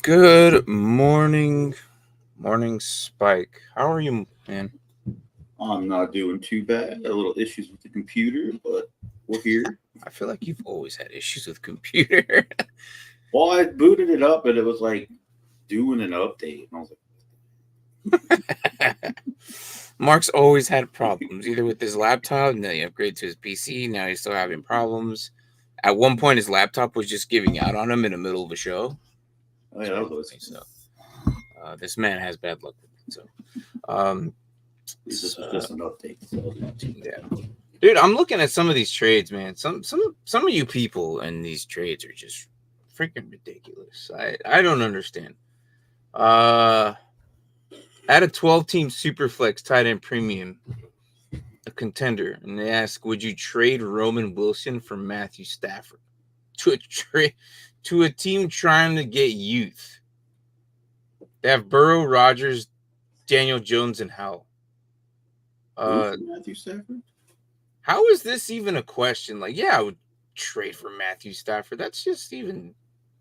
Good morning, Spike. How are you, man? I'm not doing too bad. A little issues with the computer, but we're here. I feel like you've always had issues with computer. Well, I booted it up and it was like doing an update. And I was Mark's always had problems, either with his laptop, and then he upgraded to his PC. Now he's still having problems. At one point, his laptop was just giving out on him in the middle of a show. like, oh, yeah, that was So, this man has bad luck with it. So, this was just an update. So. Yeah. Dude, I'm looking at some of these trades, man. Some of you people in these trades are just freaking ridiculous. I don't understand. At a 12-team Superflex tight end premium, a contender, and they ask, would you trade Roman Wilson for Matthew Stafford to a team trying to get youth? They have Burrow, Rodgers, Daniel Jones, and Howell. Matthew Stafford? How is this even a question? Like, yeah, I would trade for Matthew Stafford. That's just even.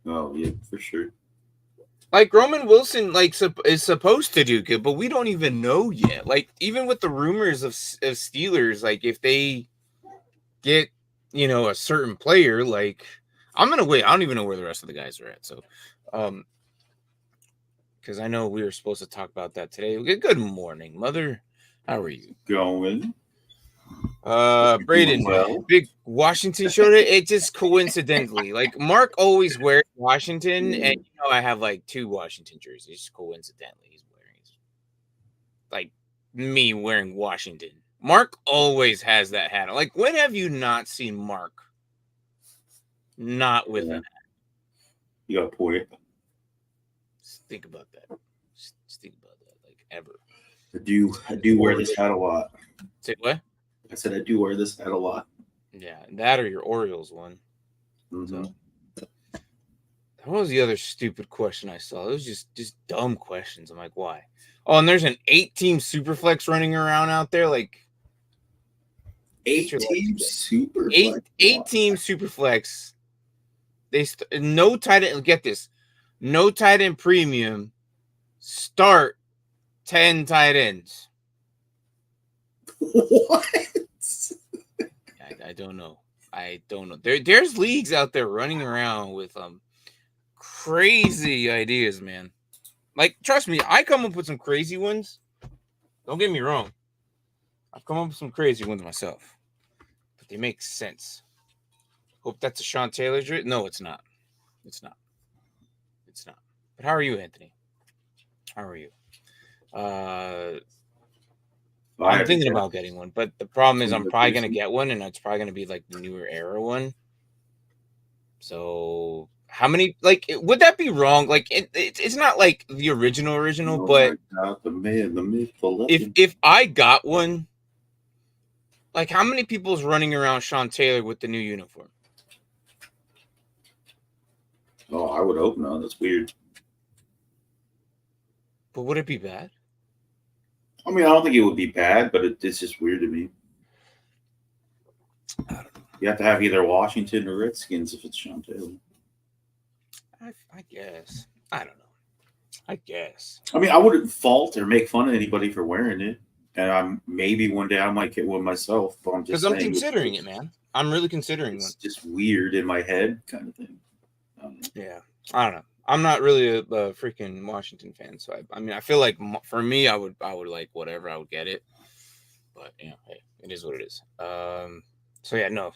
Oh yeah, for sure. Like Roman Wilson, is supposed to do good, but we don't even know yet. Like, even with the rumors of Steelers, like if they get a certain player, like I'm gonna wait. I don't even know where the rest of the guys are at. So, because I know we were supposed to talk about that today. Good morning, Mother. How are you? Going. Braden, big Washington shirt. It just coincidentally, like Mark always wears Washington, and I have like 2 Washington jerseys. Coincidentally, he's wearing like me wearing Washington. Mark always has that hat. Like, when have you not seen Mark not with that hat? You got a point. Just think about that. Just think about that, like ever. I do wear this hat a lot. Say what? I said I do wear this hat a lot. Yeah, that or your Orioles one. Mm-hmm. So, what was the other stupid question I saw? It was just dumb questions. I'm like, why? Oh, and there's an 8-team Superflex running around out there. Like 8-team Superflex? 8-team Superflex. No tight end. Get this. No tight end premium. Start 10 tight ends. What? I don't know. There's leagues out there running around with crazy ideas, man. Like, trust me, I come up with some crazy ones. Don't get me wrong. I've come up with some crazy ones myself, but they make sense. Hope that's a Sean Taylor jersey. No, it's not. It's not. But how are you, Anthony? How are you? I'm thinking about getting one, but the problem is I'm probably going to get one, and it's probably going to be like the newer era one. So how many, like, would that be wrong? Like, it's not like the original, but the myth, if I got one, like, how many people's running around Sean Taylor with the new uniform? Oh, I would hope not. That's weird. But would it be bad? I mean, I don't think it would be bad, but it's just weird to me. I don't know. You have to have either Washington or Redskins if it's Sean Taylor. I guess. I don't know. I guess. I mean, I wouldn't fault or make fun of anybody for wearing it. And maybe one day I might get one myself. But I'm just because I'm considering it, man. I'm really considering one. It's just weird in my head kind of thing. Yeah. I don't know. I'm not really a freaking Washington fan, so I mean, I feel like for me, I would like whatever, I would get it. But hey, it is what it is. So yeah, no.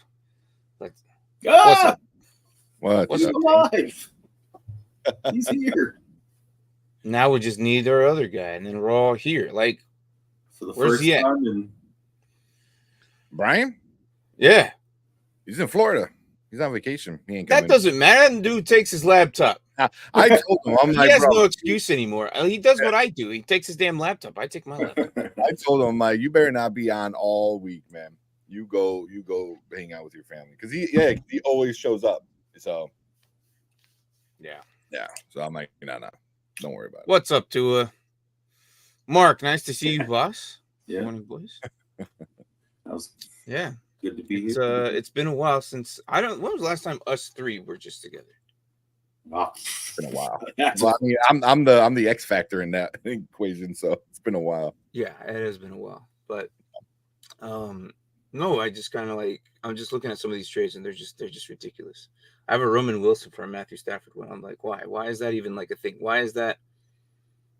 What's up? What's up? Alive. He's here. Now we just need our other guy, and then we're all here. Like, for the where's first he at? time Brian? Yeah, he's in Florida. He's on vacation. He ain't coming. That doesn't matter. That dude takes his laptop. I told him, I'm like, he has no excuse anymore. He does what I do. He takes his damn laptop. I take my laptop. I told him, like, you better not be on all week, man. You go hang out with your family because he always shows up. So yeah. So I'm like, no, don't worry about it. What's up, Tua? Mark, nice to see you, boss. Yeah, morning, boys. Yeah. Good to be here. It's been a while since when was the last time us 3 were just together? Wow. It's been a while. That's Well, I mean, I'm the X factor in that equation, so it's been a while. Yeah, it has been a while, but no, I just kind of like I'm just looking at some of these trades and they're just ridiculous. I have a Roman Wilson for a Matthew Stafford one. I'm like, why? Why is that even like a thing? Why is that?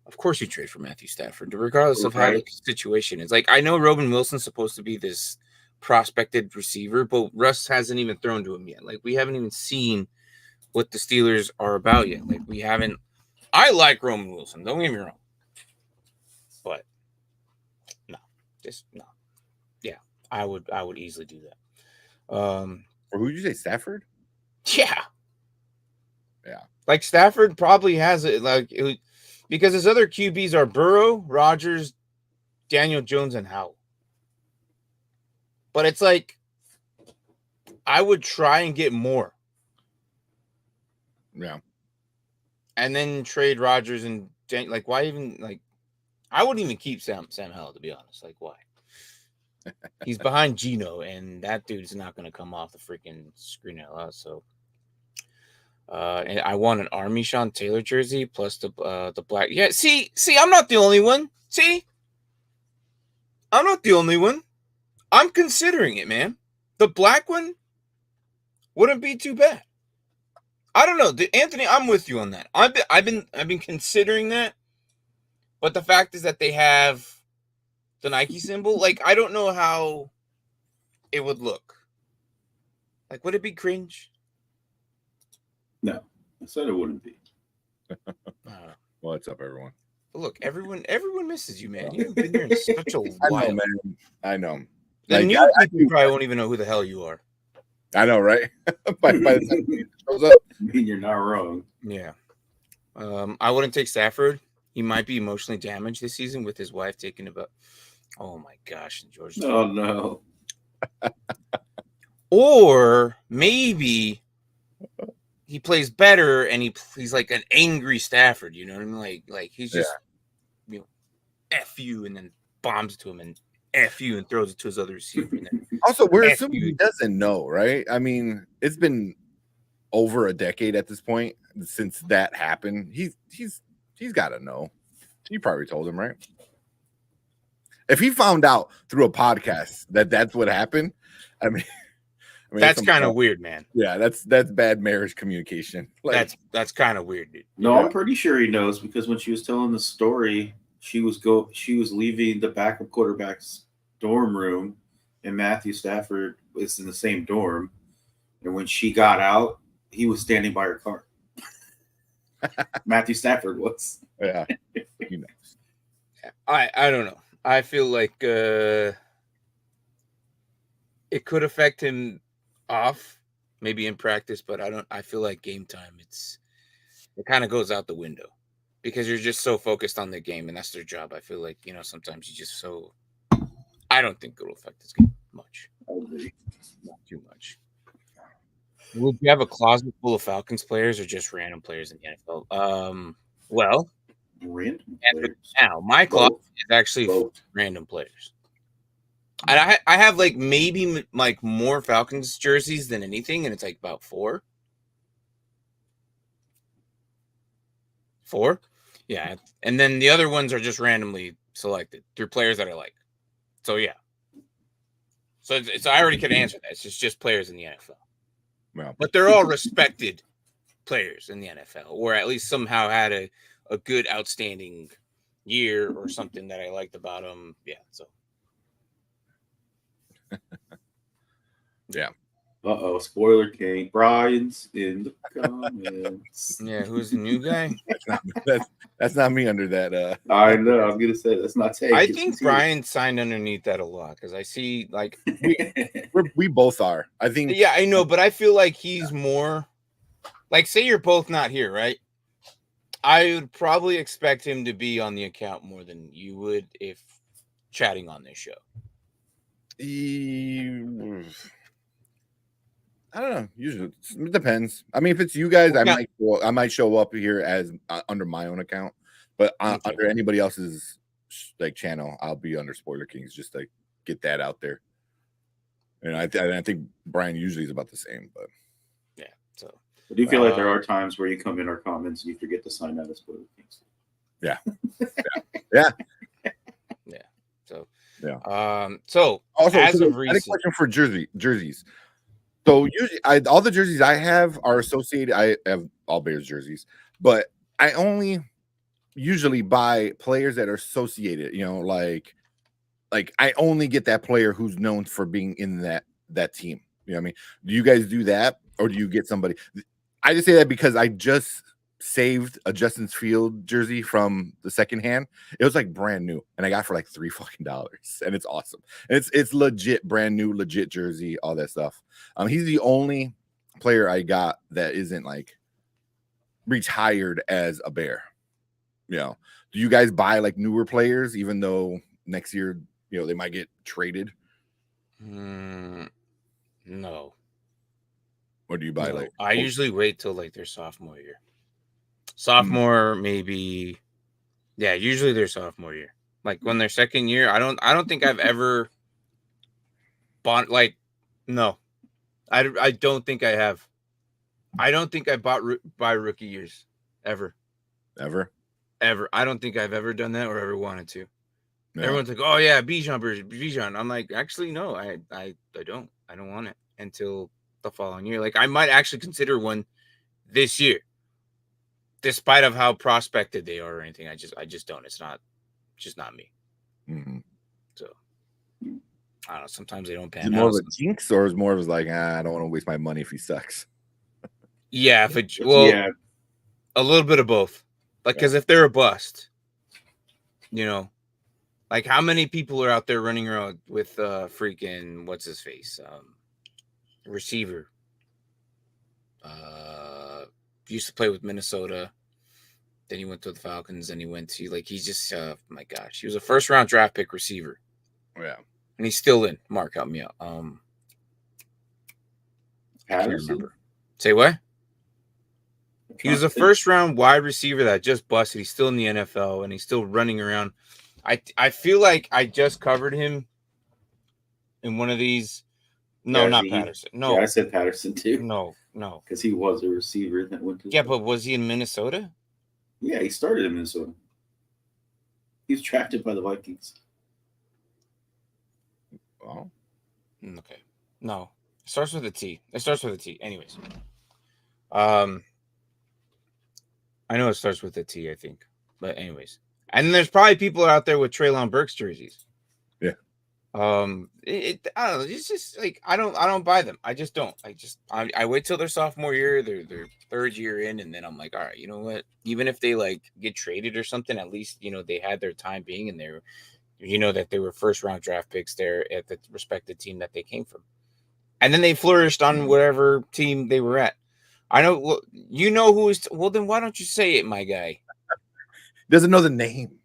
Of course you trade for Matthew Stafford, regardless of how the situation is. Like, I know Roman Wilson's supposed to be this prospected receiver, but Russ hasn't even thrown to him yet. Like, we haven't even seen what the Steelers are about yet. Like, we haven't. I like Roman Wilson. Don't get me wrong, but no, just no. Yeah, I would easily do that. Or who did you say, Stafford? Yeah. Yeah. Like, Stafford probably has it, like, because his other QBs are Burrow, Rodgers, Daniel Jones, and Howell. But it's like, I would try and get more. Yeah. And then trade Rodgers and like, why even, like, I wouldn't even keep Sam Howell, to be honest. Like, why? He's behind Geno, and that dude's not going to come off the freaking screen out loud. So, and I want an Army Sean Taylor jersey plus the black. Yeah, see, I'm not the only one. See, I'm not the only one. I'm considering it, man. The black one wouldn't be too bad. I don't know, Anthony. I'm with you on that. I've been considering that, but the fact is that they have the Nike symbol. Like, I don't know how it would look. Like, would it be cringe? No, I said it wouldn't be. What's up, everyone? But look, everyone misses you, man. You haven't been here in such a while. I know, man. I know. The Like, new people probably won't even know who the hell you are. I know, right? by the time he shows up. I mean, you're not wrong. Yeah. I wouldn't take Stafford. He might be emotionally damaged this season with his wife taking about. Oh my gosh, and George. Oh no. Or maybe he plays better and he's like an angry Stafford. You know what I mean? Like he's just F you and then bombs to him and F you and throws it to his other receiver. And then Also, we're F assuming you. he doesn't know, right? I mean, it's been over a decade at this point since that happened. He's got to know. You probably told him, right? If he found out through a podcast that that's what happened, I mean that's kind of weird, man. Yeah, that's bad marriage communication. Like, that's kind of weird, dude. No, I'm pretty sure he knows because when she was telling the story, she was leaving the backup quarterback's dorm room, and Matthew Stafford was in the same dorm. And when she got out, he was standing by her car. Matthew Stafford was. Yeah, he knows. I don't know. I feel like it could affect him off, maybe in practice, but I feel like game time, it kind of goes out the window because you're just so focused on the game and that's their job. I feel like, sometimes you just I don't think it'll affect this game much. I agree. Not too much. Would you have a closet full of Falcons players or just random players in the NFL? Well, Random players. now my closet is actually random players. And I have like maybe like more Falcons jerseys than anything, and it's like about four. Yeah. And then the other ones are just randomly selected through players that I like. So yeah. So I already could answer that. It's just players in the NFL. Well, but they're all respected players in the NFL, or at least somehow had a good, outstanding year or something that I liked about them. Yeah. So. Yeah. Spoiler king. Brian's in the comments. Yeah, who's the new guy? That's not me under that. I know. I was gonna say that's not taken. I think Brian signed underneath that a lot because I see like we both are. I think. Yeah, I know, but I feel like he's more like, say you're both not here, right? I would probably expect him to be on the account more than you would if chatting on this show. I don't know. Usually, it depends. I mean, if it's you guys, I might show up here as under my own account, but under anybody else's like channel, I'll be under Spoiler Kings just to get that out there. And I think Brian usually is about the same, but yeah. So I do feel like there are times where you come in our comments and you forget to sign out as Spoiler Kings. Yeah. Yeah. So so also, as so of I had a recent, question for jerseys. So usually, all the jerseys I have are associated. I have all Bears jerseys, but I only usually buy players that are associated. You know, like I only get that player who's known for being in that team. You know what I mean? Do you guys do that, or do you get somebody? I just say that because I just saved a Justin Field jersey from the second hand. It was like brand new, and I got it for like $3 and it's awesome. And it's legit, brand new, legit jersey, all that stuff. He's the only player I got that isn't like retired as a Bear. You know, do you guys buy like newer players, even though next year, you know, they might get traded? no. Or do you buy like? I usually wait till like their sophomore year. Sophomore, maybe. Yeah, usually their sophomore year. Like when their second year, I don't think I've ever bought like. No, I don't think I have. I don't think I bought by rookie years ever. I don't think I've ever done that or ever wanted to. Yeah. Everyone's like, "Oh yeah, Bijan." I'm like, actually, no, I don't. I don't want it until the following year. Like, I might actually consider one this year, despite of how prospected they are or anything. I just don't. It's just not me. Mm-hmm. So I don't know. Sometimes they don't pan out. Is it more of a jinx, or is more of like, I don't want to waste my money if he sucks? Yeah, a little bit of both. Like, because if they're a bust, you know, like how many people are out there running around with freaking what's his face, receiver, used to play with Minnesota, then he went to the Falcons, and he went to he's just my gosh, he was a first round draft pick receiver. Yeah, and he's still in. Mark, help me out. I can't remember. Say what? He was a first round wide receiver that just busted. He's still in the NFL and he's still running around. I feel like I just covered him in one of these. No, not Patterson. No, I said Patterson too. No, because he was a receiver that went to. Yeah, but was he in Minnesota? Yeah, he started in Minnesota. He was drafted by the Vikings. Oh, okay. No, it starts with a T. Anyways, I know it starts with a T, I think. But anyways. And then there's probably people out there with Treylon Burks jerseys. Yeah. I don't know. It's just like I don't buy them. I just don't. I wait till their sophomore year, their third year in, and then I'm like, all right, you know what? Even if they like get traded or something, at least they had their time being in there. That they were first round draft picks there at the respective team that they came from. And then they flourished on whatever team they were at. I know who is. Well, then why don't you say it, my guy? Doesn't know the name.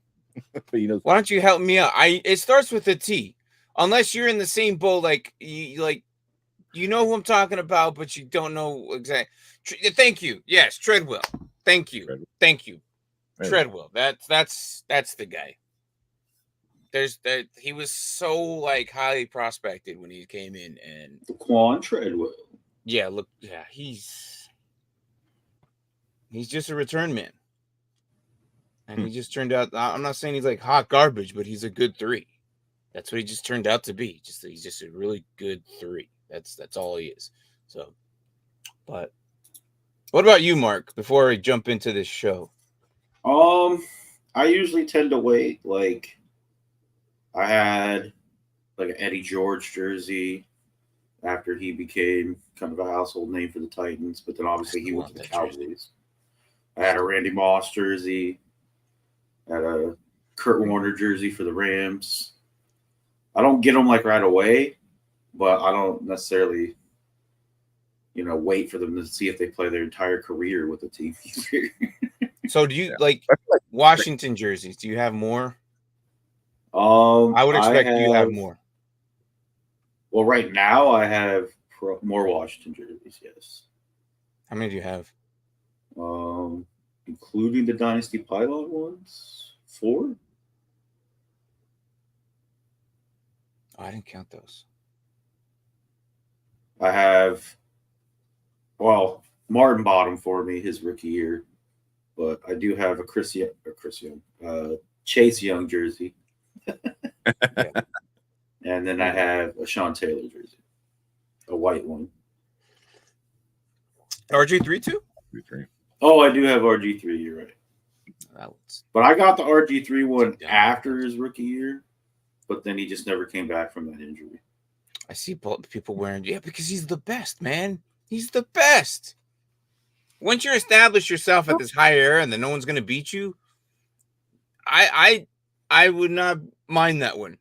But why don't you help me out? It starts with a T. Unless you're in the same boat, like you know who I'm talking about, but you don't know exactly. Thank you. Yes, Treadwell. Thank you. Treadwell. That's the guy. He was so like highly prospected when he came in, and Quan Treadwell. Yeah, look, he's just a return man. And he just turned out, I'm not saying he's like hot garbage, but he's a good 3. That's what he just turned out to be. He's just a really good 3. That's all he is. So, but what about you, Mark, before I jump into this show? I usually tend to wait. Like, I had like an Eddie George jersey after he became kind of a household name for the Titans, but then obviously he went to the Cowboys. Jersey. I had a Randy Moss jersey. I had a Kurt Warner jersey for the Rams. I don't get them like right away, but I don't necessarily, wait for them to see if they play their entire career with the team. So do you like Washington jerseys? Do you have more? I would expect you have more. Well, right now I have more Washington jerseys. Yes. How many do you have? Including the Dynasty Pylon ones, 4. Oh, I didn't count those. I have. Well, Martin bought him for me his rookie year, but I do have a Chase Young jersey. Yeah. And then I have a Sean Taylor jersey, a white one. RG3 too? Oh, I do have RG3. You're right. But I got the RG3 one after his rookie year, but then he just never came back from that injury. I see people wearing, because he's the best, man. He's the best. Once you establish yourself at this higher era and then no one's going to beat you, I would not mind that one.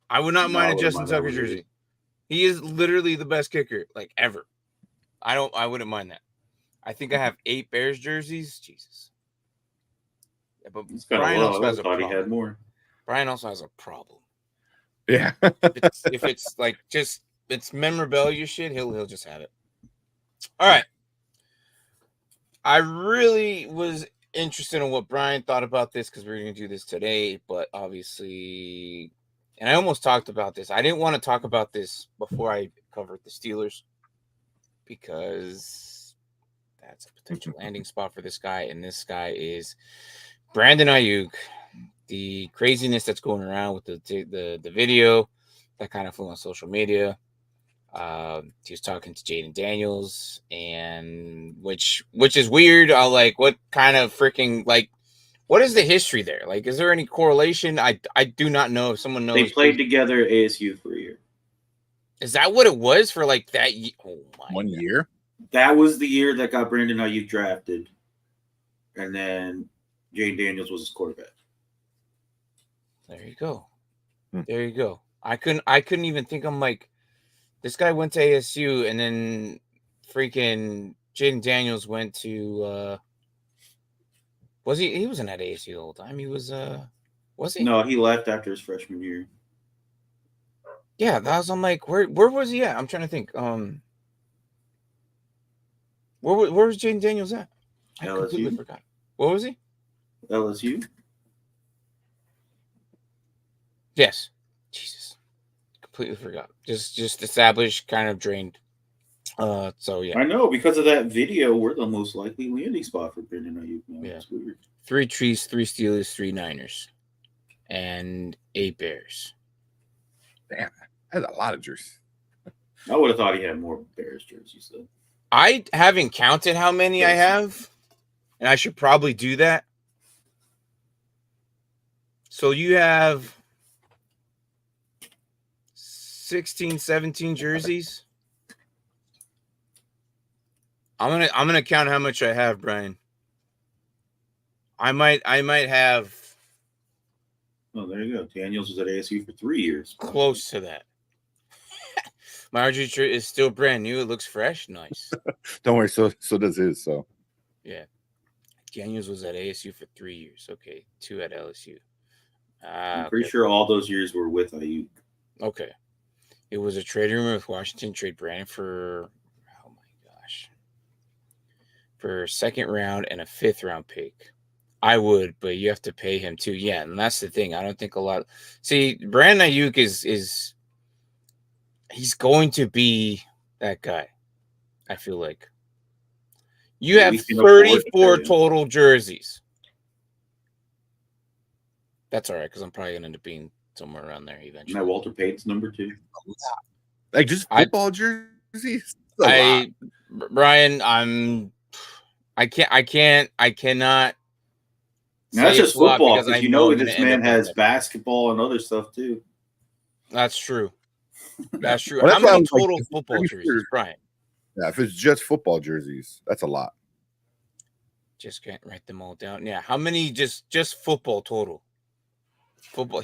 I would not mind a Justin Tucker jersey. He is literally the best kicker, like, ever. I wouldn't mind that. I think I have 8 Bears jerseys. Jesus. Yeah, but Brian also has a problem. He had more. Brian also has a problem. Yeah. if it's like just it's memorabilia shit, he'll just have it. All right. I really was interested in what Brian thought about this because we were going to do this today, but obviously, and I almost talked about this. I didn't want to talk about this before I covered the Steelers because that's a potential landing spot for this guy, and this guy is Brandon Aiyuk. The craziness that's going around with the video that kind of flew on social media. He was talking to Jaden Daniels, and which is weird. Like, what kind of freaking, like, what is the history there? Like, is there any correlation? I do not know. If someone knows, they played together at ASU for a year. Is that what it was for like that? Oh my 1 year. That was the year that got Brandon Aiyuk drafted, and then Jaden Daniels was his quarterback. There you go. There you go. I couldn't even think. I'm like, this guy went to ASU, and then freaking Jaden Daniels went to was he wasn't at ASU the whole time. He was he? No, he left after his freshman year. Yeah, I'm like, where was he at? I'm trying to think. Where was Jaden Daniels at? I completely forgot. What was he? LSU. Yes. Jesus. Completely forgot. Just established, kind of drained. So yeah. I know, because of that video, we're the most likely landing spot for Brandon Aiyuk now. Yeah. It's weird. 3 Chiefs, 3 Steelers, 3 Niners, and 8 Bears. Damn, that's a lot of jerseys. I would have thought he had more Bears jerseys though. I haven't counted how many I have, and I should probably do that. So you have 16, 17 jerseys. I'm gonna count how much I have, Brian. I might have. Oh, there you go. Daniels was at ASU for 3 years. Close to that. My RG shirt is still brand new. It looks fresh. Nice. Don't worry. So does his. So yeah. Daniels was at ASU for 3 years. Okay, 2 at LSU. I'm pretty sure all those years were with Aiyuk. Okay. It was a trade rumor with Washington. Trade Brandon for, oh my gosh, for a 2nd round and a 5th round pick. I would, but you have to pay him too. Yeah, and that's the thing. I don't think a lot. See, Brandon Aiyuk is he's going to be that guy. I feel like you have 34 total jerseys. That's all right, because I'm probably going to end up being somewhere around there eventually. Isn't that Walter Payton's number 2? Like just football jerseys? Brian, I cannot. Now, that's just football, because you know this man has basketball and other stuff too. That's true. That's true. Well, how many total football jerseys, Brian? Yeah, if it's just football jerseys, that's a lot. Just can't write them all down. Yeah, how many just football total? Football.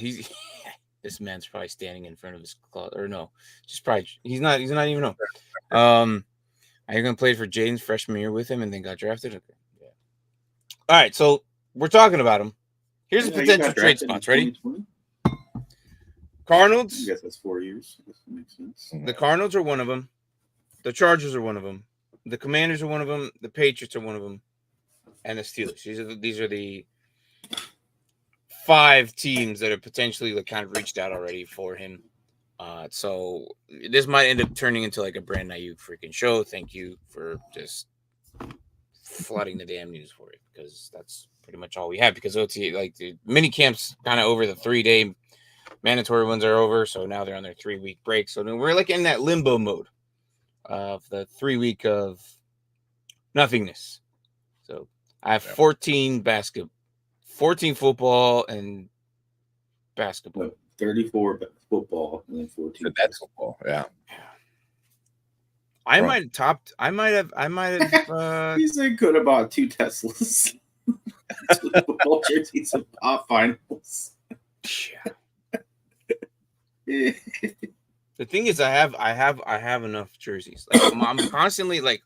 This man's probably standing in front of his closet, or no, just probably he's not even know. Are you gonna play for Jaden's freshman year with him and then got drafted? Okay. Yeah. All right, so we're talking about him. Here's the potential trade spots. Ready? Cardinals. I guess that's 4 years. I guess that makes sense. The Cardinals are one of them. The Chargers are one of them. The Commanders are one of them. The Patriots are one of them, and the Steelers. These are the 5 teams that have potentially kind of reached out already for him. So this might end up turning into like a Brandon Aiyuk freaking show. Thank you for just flooding the damn news for it because that's pretty much all we have. Because OTA, like the mini camps, kind of over. The 3-day mandatory ones are over, so now they're on their 3-week break. So we're like in that limbo mode of the 3 week of nothingness. So I have 14 football and basketball. 34 football and then 14. So that's football. Yeah. I might have topped. I might have. He said good about 2 Teslas. 2 football jerseys and pop finals. Yeah. The thing is, I have enough jerseys. Like I'm constantly like,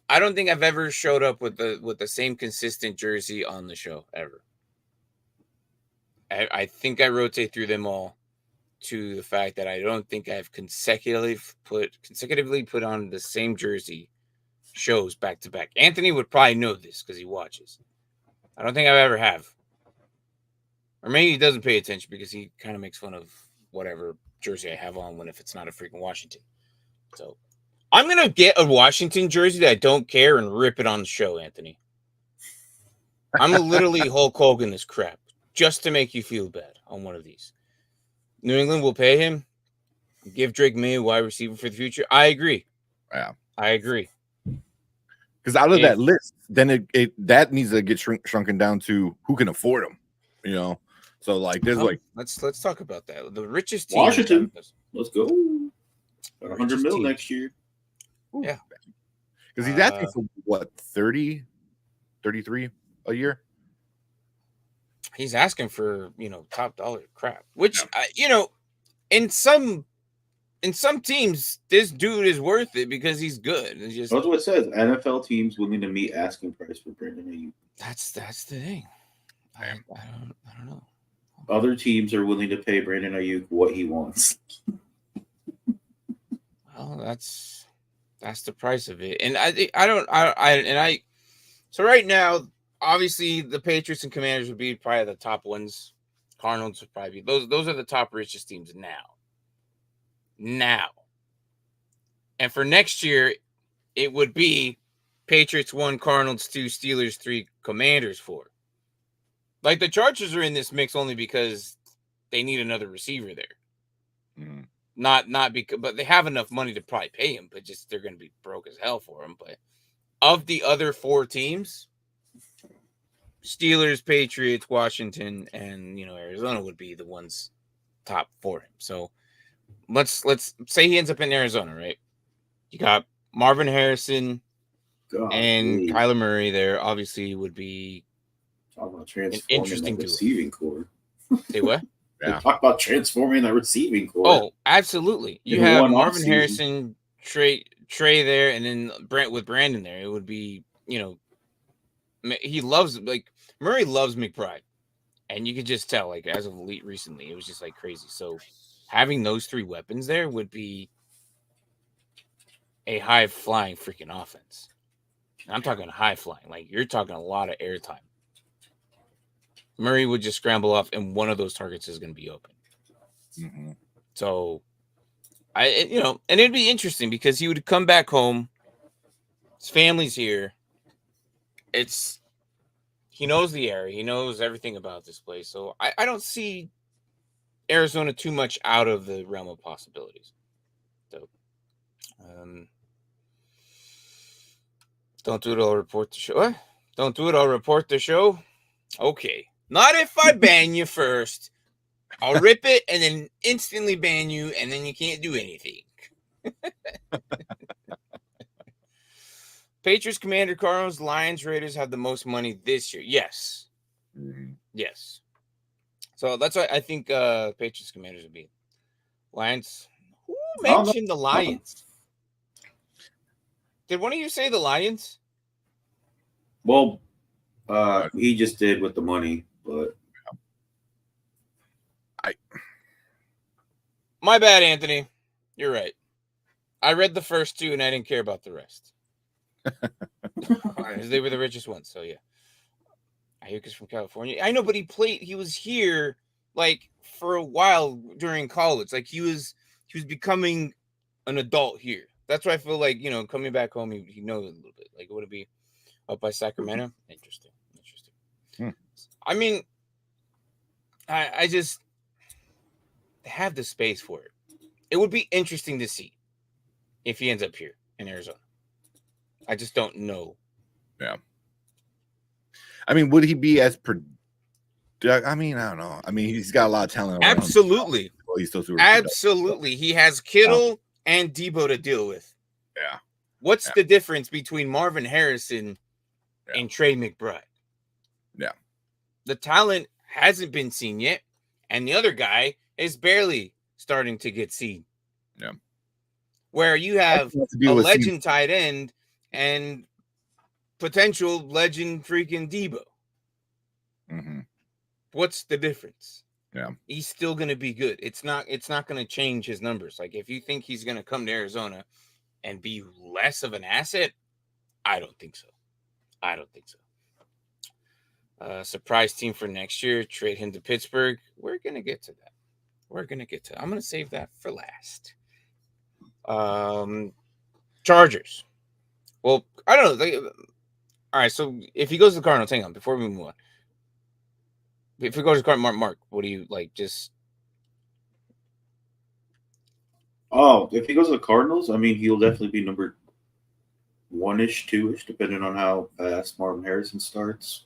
I don't think I've ever showed up with the same consistent jersey on the show ever. I think I rotate through them all, to the fact that I don't think I've consecutively put on the same jersey shows back to back. Anthony would probably know this because he watches. I don't think I ever have. Or maybe he doesn't pay attention because he kind of makes fun of whatever jersey I have on if it's not a freaking Washington. So I'm going to get a Washington jersey that I don't care and rip it on the show, Anthony. I'm literally Hulk Hogan this crap just to make you feel bad on one of these. New England will pay him. Give Drake May a wide receiver for the future. I agree. Yeah. I agree. Because out of that list, then that needs to get shrunken down to who can afford them. You know? So like there's let's talk about that. The richest team. Washington. Let's go. Got 100 mil next year. Ooh. Yeah. Because he's asking for what, 30, 33 a year? He's asking for, top dollar crap, which, in some teams, this dude is worth it because he's good. It's just, that's what it says. NFL teams willing to meet asking price for Brandon Aiyuk. That's the thing. I don't know. Other teams are willing to pay Brandon Aiyuk what he wants. Well, that's the price of it. And so right now, obviously, the Patriots and Commanders would be probably the top ones. Cardinals would probably be those are the top richest teams now. And for next year, it would be Patriots 1, Cardinals 2, Steelers 3, Commanders 4. Like the Chargers are in this mix only because they need another receiver there. Not because, but they have enough money to probably pay him, but just they're going to be broke as hell for him. But of the other 4 teams, Steelers, Patriots, Washington, and Arizona would be the ones top for him. So let's say he ends up in Arizona, right? You got Marvin Harrison and Kyler Murray there. Obviously, would be an interesting receiving core. Say what? Yeah. Talk about transforming that receiving core. Oh, absolutely. You have Marvin Harrison, Trey there, and then with Brandon there. It would be he loves Murray loves McBride, and you could just tell as of recently it was just crazy. So having those 3 weapons there would be a high flying freaking offense. And I'm talking high flying, you're talking a lot of airtime. Murray would just scramble off, and one of those targets is going to be open. Mm-hmm. So and it'd be interesting because he would come back home. His family's here. He knows the area. He knows everything about this place. So I don't see Arizona too much out of the realm of possibilities. So, don't do it, I'll report the show. What? Don't do it, I'll report the show. Okay. Not if I ban you first. I'll rip it and then instantly ban you, and then you can't do anything. Patriots, Commander, Cardinals, Lions, Raiders have the most money this year. Yes. Mm-hmm. Yes. So that's why I think Patriots, Commanders would be. Lions. Who mentioned the Lions? Did one of you say the Lions? Well, he just did with the money, but my bad, Anthony. You're right. I read the first 2 and I didn't care about the rest. They were the richest ones, so yeah. Aiyuk is from California. I know, but he was here for a while during college. He was becoming an adult here. That's why I feel coming back home, he knows a little bit. Would it be Up by Sacramento. Interesting. Hmm. I mean, I just have the space for it. It would be interesting to see if he ends up here in Arizona. I just don't know. Yeah. I mean, would he be as I mean, I don't know. I mean, he's got a lot of talent. Absolutely. Well, he's still super Absolutely. He has Kittle and Debo to deal with. Yeah. What's the difference between Marvin Harrison and Trey McBride? Yeah. The talent hasn't been seen yet, and the other guy is barely starting to get seen. Yeah. Where you have a legend tight end and potential legend freaking Debo. Mm-hmm. What's the difference? Yeah. He's still going to be good. It's not going to change his numbers. Like, if you think he's going to come to Arizona and be less of an asset, I don't think so. Surprise team for next year, trade him to Pittsburgh. We're going to get to that. I'm going to save that for last. Chargers. Well, I don't know. All right, so if he goes to the Cardinals, hang on, before we move on. If he goes to Cardinals, Mark, what do you like? Just if he goes to the Cardinals, I mean, he'll definitely be number 1-ish, 2-ish, depending on how fast Marvin Harrison starts.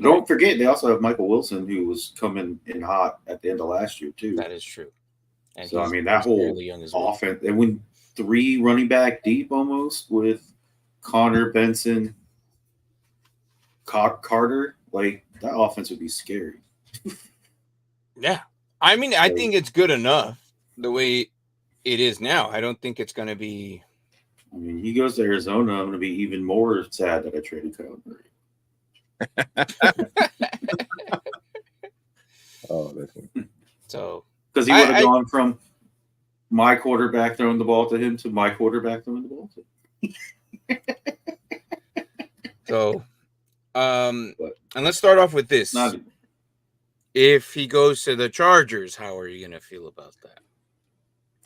Don't forget, they also have Michael Wilson, who was coming in hot at the end of last year, too. That is true. And so, I mean, that whole offense, they went 3 running back deep almost with Connor, Benson, Carter. Like, that offense would be scary. Yeah. I mean, I think it's good enough the way it is now. I don't think it's going to be. I mean, he goes to Arizona, I'm going to be even more sad that I traded Kyle Murray. So because he would have gone from my quarterback throwing the ball to him to my quarterback throwing the ball to him. So and let's start off with this. If he goes to the Chargers, how are you going to feel about that?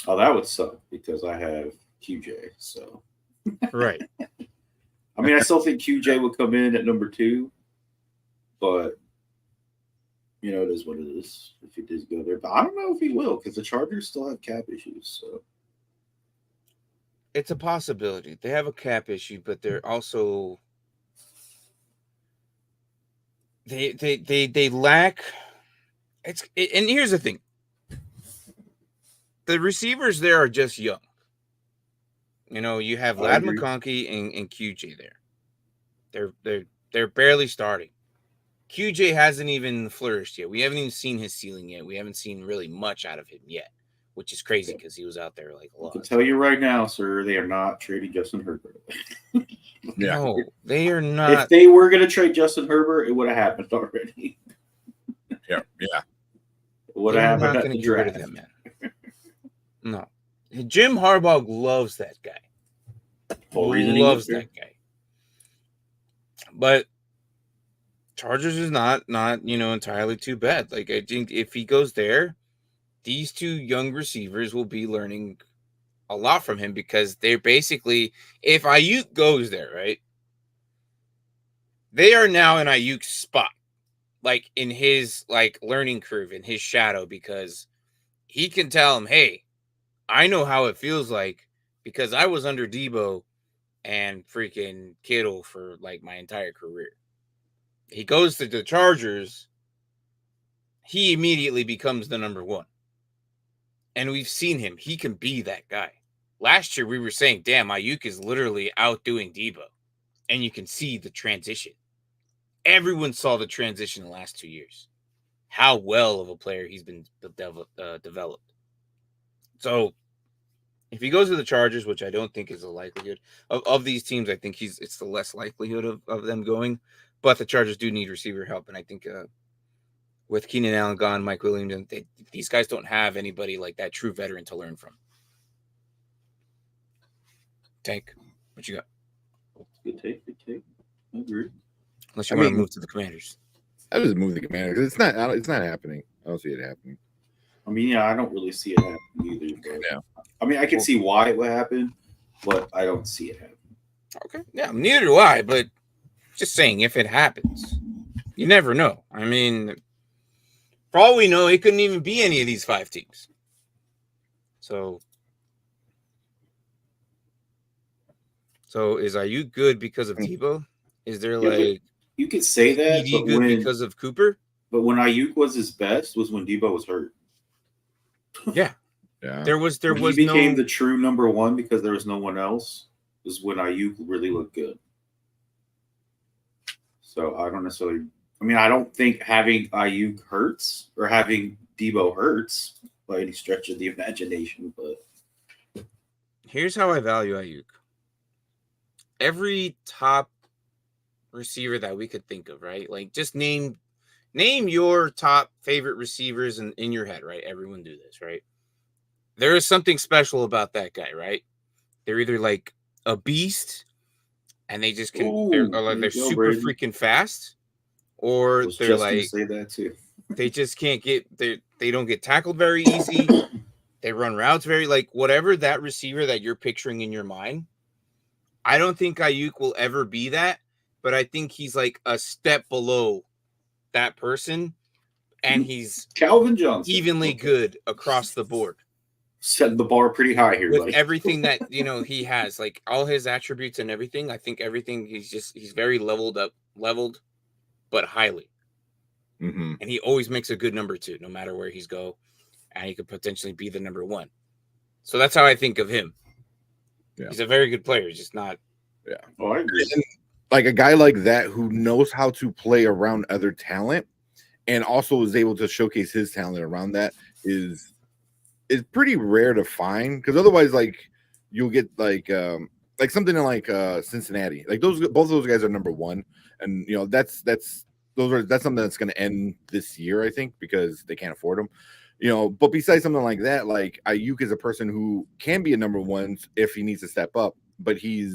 Oh, that would suck because I have QJ. So right. I mean, I still think QJ would come in at number 2, but you know, it is what it is if he does go there. But I don't know if he will because the Chargers still have cap issues. So it's a possibility. They have a cap issue, but they're also they lack. And here's the thing: the receivers there are just young. You know, you have Ladd McConkey and QJ there. They're barely starting. QJ hasn't even flourished yet. We haven't even seen his ceiling yet. We haven't seen really much out of him yet, which is crazy because he was out there like a lot. I can tell you right now, sir, they are not trading Justin Herbert. No, they are not. If they were going to trade Justin Herbert, it would have happened already. Yeah. It would have happened at the draft. That man. No. Jim Harbaugh loves that guy. Loves that guy. But Chargers is not entirely too bad. Like, I think if he goes there, these 2 young receivers will be learning a lot from him because they're basically, if Aiyuk goes there, right, they are now in Aiyuk's spot, like in his learning curve, in his shadow, because he can tell him, hey, I know how it feels like because I was under Debo and freaking Kittle for like my entire career. He goes to the Chargers, he immediately becomes the number 1. And we've seen him. He can be that guy. Last year, we were saying, damn, Aiyuk is literally outdoing Debo. And you can see the transition. Everyone saw the transition the last 2 years. How well of a player he's been developed. So, if he goes to the Chargers, which I don't think is a likelihood, of these teams, I think it's the less likelihood of them going. But the Chargers do need receiver help. And I think with Keenan Allen gone, Mike Williams, these guys don't have anybody like that true veteran to learn from. Tank, what you got? Good take. I agree. Unless you want to move to the Commanders. I just move the Commanders. It's not happening. I don't see it happening. I mean, yeah, I don't really see it happening either. Yeah. I mean, I can see why it would happen, but I don't see it happen. Okay. Yeah, neither do I, but Just saying, if it happens, you never know. I mean, for all we know, it couldn't even be any of these 5 teams. So is Aiyuk good because of Debo? Is there like you could say that, PD good because of Cooper? But when Aiyuk was his best was when Debo was hurt. Yeah. There was when he became the true number one because there was no one else, was when Aiyuk really looked good. So I don't necessarily. I mean, I don't think having Aiyuk hurts or having Debo hurts by any stretch of the imagination. But here's how I value Aiyuk. Every top receiver that we could think of, right? Like, just name your top favorite receivers in your head, right? Everyone do this, right? There is something special about that guy, right? They're either like a beast and they just can, they're super freaking fast, or they're like, say that too. They just can't get, they don't get tackled very easy. They run routes very, like, whatever that receiver that you're picturing in your mind. I don't think Aiyuk will ever be that, but I think he's like a step below that person, and he's Calvin Johnson, evenly good across the board. Setting the bar pretty high here, with everything that he has, like all his attributes and everything. I think everything he's very leveled, but highly. Mm-hmm. And he always makes a good number 2, no matter where he's go, and he could potentially be the number 1. So that's how I think of him. Yeah. He's a very good player. He's just not. Yeah. Oh, I agree. Like a guy like that who knows how to play around other talent and also is able to showcase his talent around that is pretty rare to find, because otherwise, like, you'll get like something in like Cincinnati. Like both of those guys are number 1, and that's something that's going to end this year, I think, because they can't afford them. But besides something like that, like Aiyuk is a person who can be a number 1 if he needs to step up, but he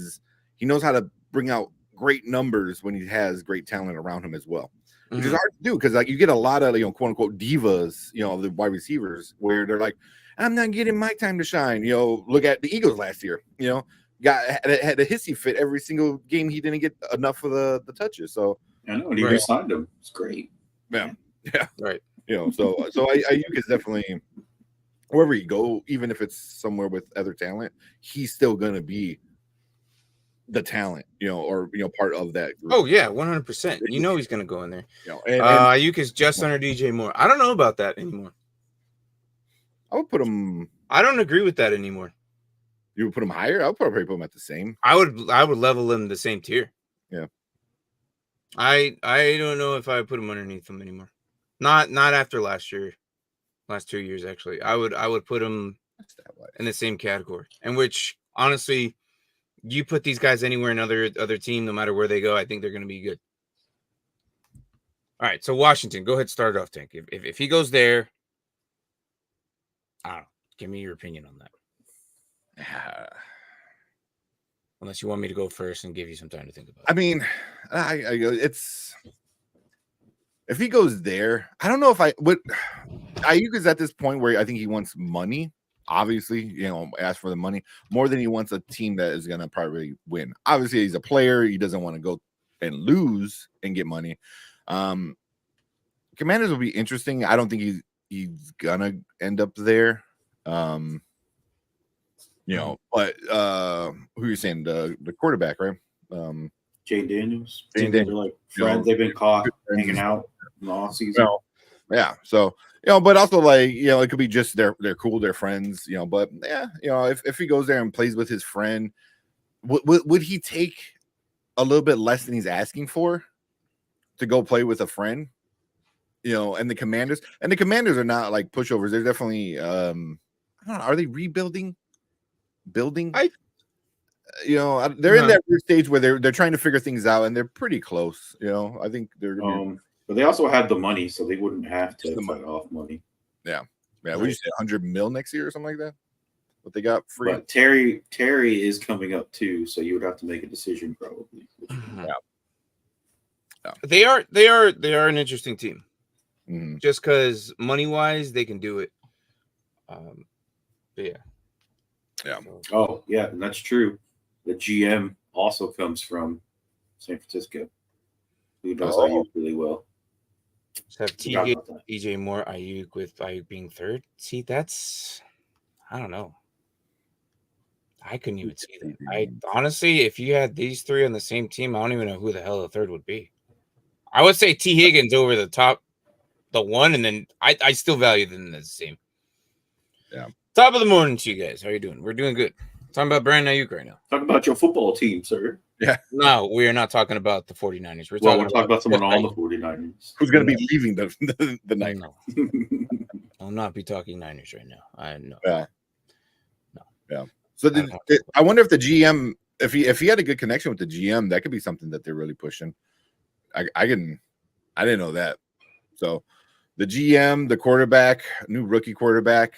knows how to bring out great numbers when he has great talent around him as well, which is hard to do, because like you get a lot of quote unquote divas, the wide receivers, where they're like, I'm not getting my time to shine. Look at the Eagles last year. Had a hissy fit every single game. He didn't get enough of the touches. So I know, and he re-signed him. It's great. Yeah. Right. So Aiyuk is definitely, wherever you go, even if it's somewhere with other talent, he's still gonna be the talent, or part of that group. Oh yeah, 100%. He's gonna go in there. And Aiyuk is just under DJ Moore. I don't know about that anymore. I would put him. I don't agree with that anymore. You would put him higher? I would probably put him at the same. I would level him the same tier. Yeah. I don't know if I would put him underneath him anymore. Not after last 2 years actually. I would put him in the same category. In which, honestly, you put these guys anywhere in other team, no matter where they go, I think they're going to be good. All right, so Washington, go ahead, start it off, Tank. If he goes there, I don't know. Give me your opinion on that. Unless you want me to go first and give you some time to think about it. I mean, it's, if he goes there, I don't know if Aiyuk is at this point where I think he wants money. Obviously, ask for the money more than he wants a team that is going to probably win. Obviously, he's a player. He doesn't want to go and lose and get money. Commanders will be interesting. I don't think he's gonna end up there. But who are you saying? The quarterback, right? Jay Daniels. They're like friends. They've been caught hanging out in the off season. Yeah. So but also like it could be just they're cool, they're friends. But yeah, if he goes there and plays with his friend, would he take a little bit less than he's asking for to go play with a friend? And the Commanders are not like pushovers. They're definitely I don't know, are they rebuilding? Building? They're in that weird stage where they're trying to figure things out, and they're pretty close. I think they're but they also have the money, so they wouldn't have to fight off money. Yeah. What did you say, 100 mil next year or something like that? What they got free? But Terry is coming up too, so you would have to make a decision probably. Yeah. They are an interesting team. Mm-hmm. Just because money wise they can do it. Yeah. Oh yeah, and that's true. The GM also comes from San Francisco. who knows Aiyuk really well. So have Forgot TJ, about that. DJ Moore, Aiyuk, with Aiyuk being third. See, that's I don't know. I couldn't even see that. I honestly, if you had these three on the same team, I don't even know who the hell the third would be. I would say T. Higgins over the top, the one, and then I still value them as the same. Yeah. Top of the morning to you guys. How you doing? We're doing good. Talking about Brandon Aiyuk right now. Talk about your football team, sir. Yeah. No, we are not talking about the 49ers. We're Well, talking we're talking about someone just on the Aiyuk. 49ers. Who's going to be leaving the night? No, I'll not be talking Niners right now. I know. Yeah. No. Yeah. So I wonder if the GM, if he had a good connection with the GM, that could be something that they're really pushing. I didn't know that. So the GM, the quarterback, new rookie quarterback.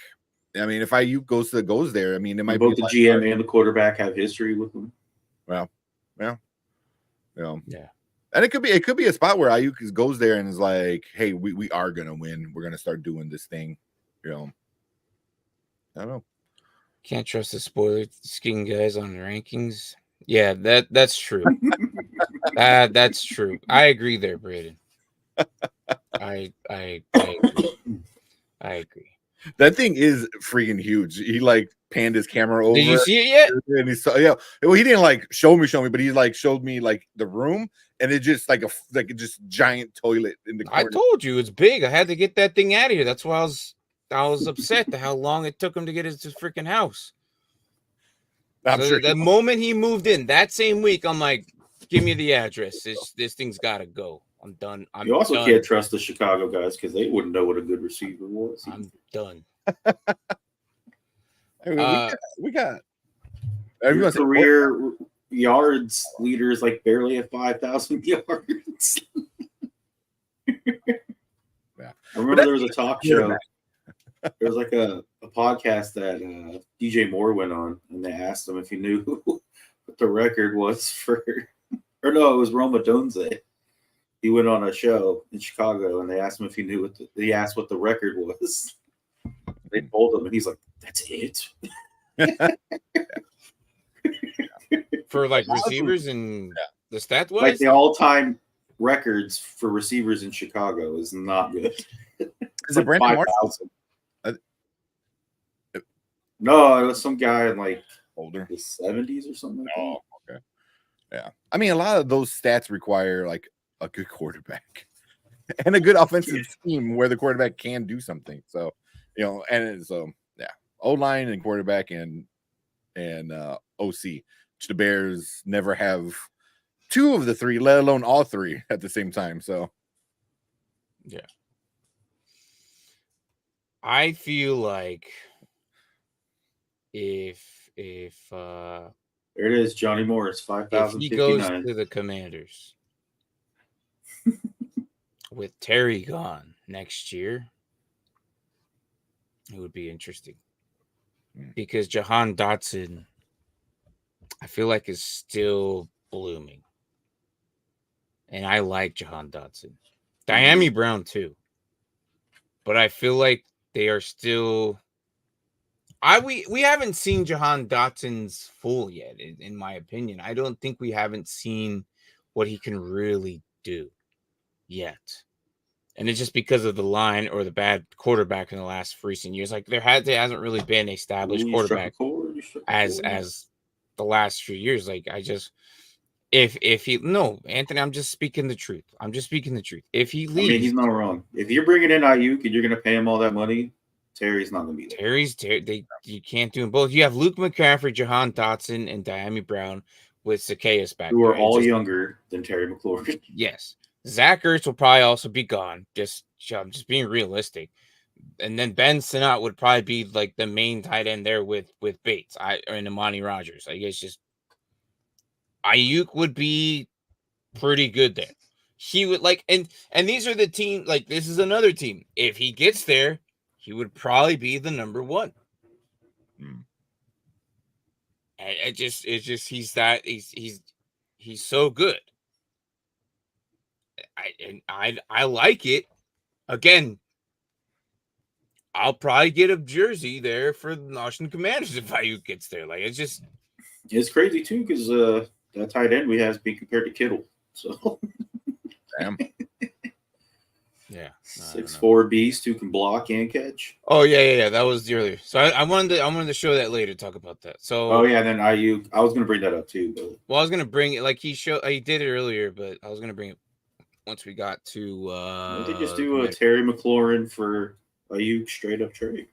I mean, if Aiyuk goes there, I mean, it might both be the GM and the quarterback have history with them. Well, yeah. Yeah. And it could be a spot where Aiyuk goes there and is like, hey, we are gonna win. We're gonna start doing this thing. I don't know. Can't trust the spoiler skiing guys on the rankings. Yeah, that's true. That's true. I agree there, Braden. I agree. I agree. That thing is freaking huge. He like panned his camera over. Did you see it yet? And he saw, yeah. Well, he didn't like show me, but he like showed me like the room, and it just like a just giant toilet in the corner. I told you it's big. I had to get that thing out of here. That's why I was upset to how long it took him to get his freaking house. I'm sure the moment he moved in that same week, I'm like, give me the address. This thing's got to go. I'm done. You also can't trust the Chicago guys because they wouldn't know what a good receiver was. I'm done. I mean, we got your career yards leaders like barely at 5,000 yards. Yeah. I remember there was a talk show. There was like a podcast that DJ Moore went on, and they asked him if he knew what the record was for, or no, it was Roma Donze. He went on a show in Chicago, and they asked him if he knew he asked what the record was. They told him, and he's like, "That's it." For like receivers and the stat wise, like the all-time records for receivers in Chicago is not good. Is it Brandon Marshall? No, it was some guy in like older, the 70s or something. Like oh, okay. Yeah, I mean, a lot of those stats require like a good quarterback and a good offensive scheme where the quarterback can do something. So, and so yeah, O-line and quarterback and OC, which the Bears never have two of the three, let alone all three at the same time. So, yeah, I feel like if there it is, Johnny Morris, 5,059. If he goes to the Commanders with Terry gone next year, it would be interesting because Jahan Dotson, I feel like, is still blooming, and I like Jahan Dotson, Diami Brown too, but I feel like they are still. We haven't seen Jahan Dotson's full yet, in my opinion. I don't think we haven't seen what he can really do yet. And it's just because of the line or the bad quarterback in the last recent years. Like there hasn't really been an established quarterback as the last few years. Like I just Anthony, I'm just speaking the truth. If he leaves, I mean, he's not wrong. If you're bringing in Aiyuk and you're going to pay him all that money, Terry's not going to be there. You can't do them both. You have Luke McCaffrey, Jahan Dotson, and Diami Brown with Zacchaeus back who there. Are all younger than Terry McLaurin. Yes. Zach Ertz will probably also be gone. I'm just being realistic. And then Ben Sinnott would probably be like the main tight end there with Bates and Amani Rogers. I guess just Aiyuk would be pretty good there. He would like and these are the team, like this is another team. If he gets there, he would probably be the number one. It's just he's so good. I like it. Again, I'll probably get a jersey there for the Washington Commanders if Aiyuk gets there. Like it's crazy too because that tight end we have is being compared to Kittle. So Damn. Yeah. 6'4" beast who can block and catch. Oh yeah. That was the earlier. So I wanted to show that later. Talk about that. So. Oh yeah, then Aiyuk. I was gonna bring that up too, but Well, I was gonna bring it like he did it earlier, but I was gonna bring it once we got to. I think just do a Terry McLaurin for Aiyuk straight up trade.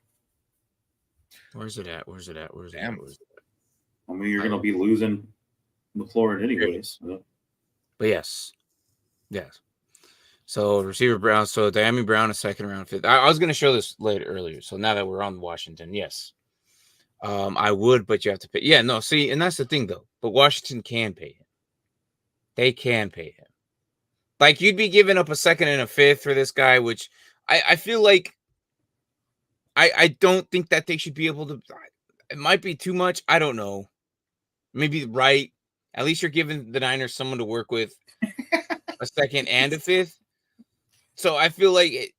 Where's it at? Damn. I mean, you're gonna be losing McLaurin anyways. So. But yes. So receiver Brown. So Diami Brown, a second round fifth. I was gonna show this earlier. So now that we're on Washington, yes. I would, but you have to pay. Yeah, no, see, and that's the thing though. But Washington can pay him. They can pay him. Like you'd be giving up a second and a fifth for this guy, which I feel like I don't think that they should be able to. It might be too much. I don't know. Maybe right. At least you're giving the Niners someone to work with, a second and a fifth. So I feel like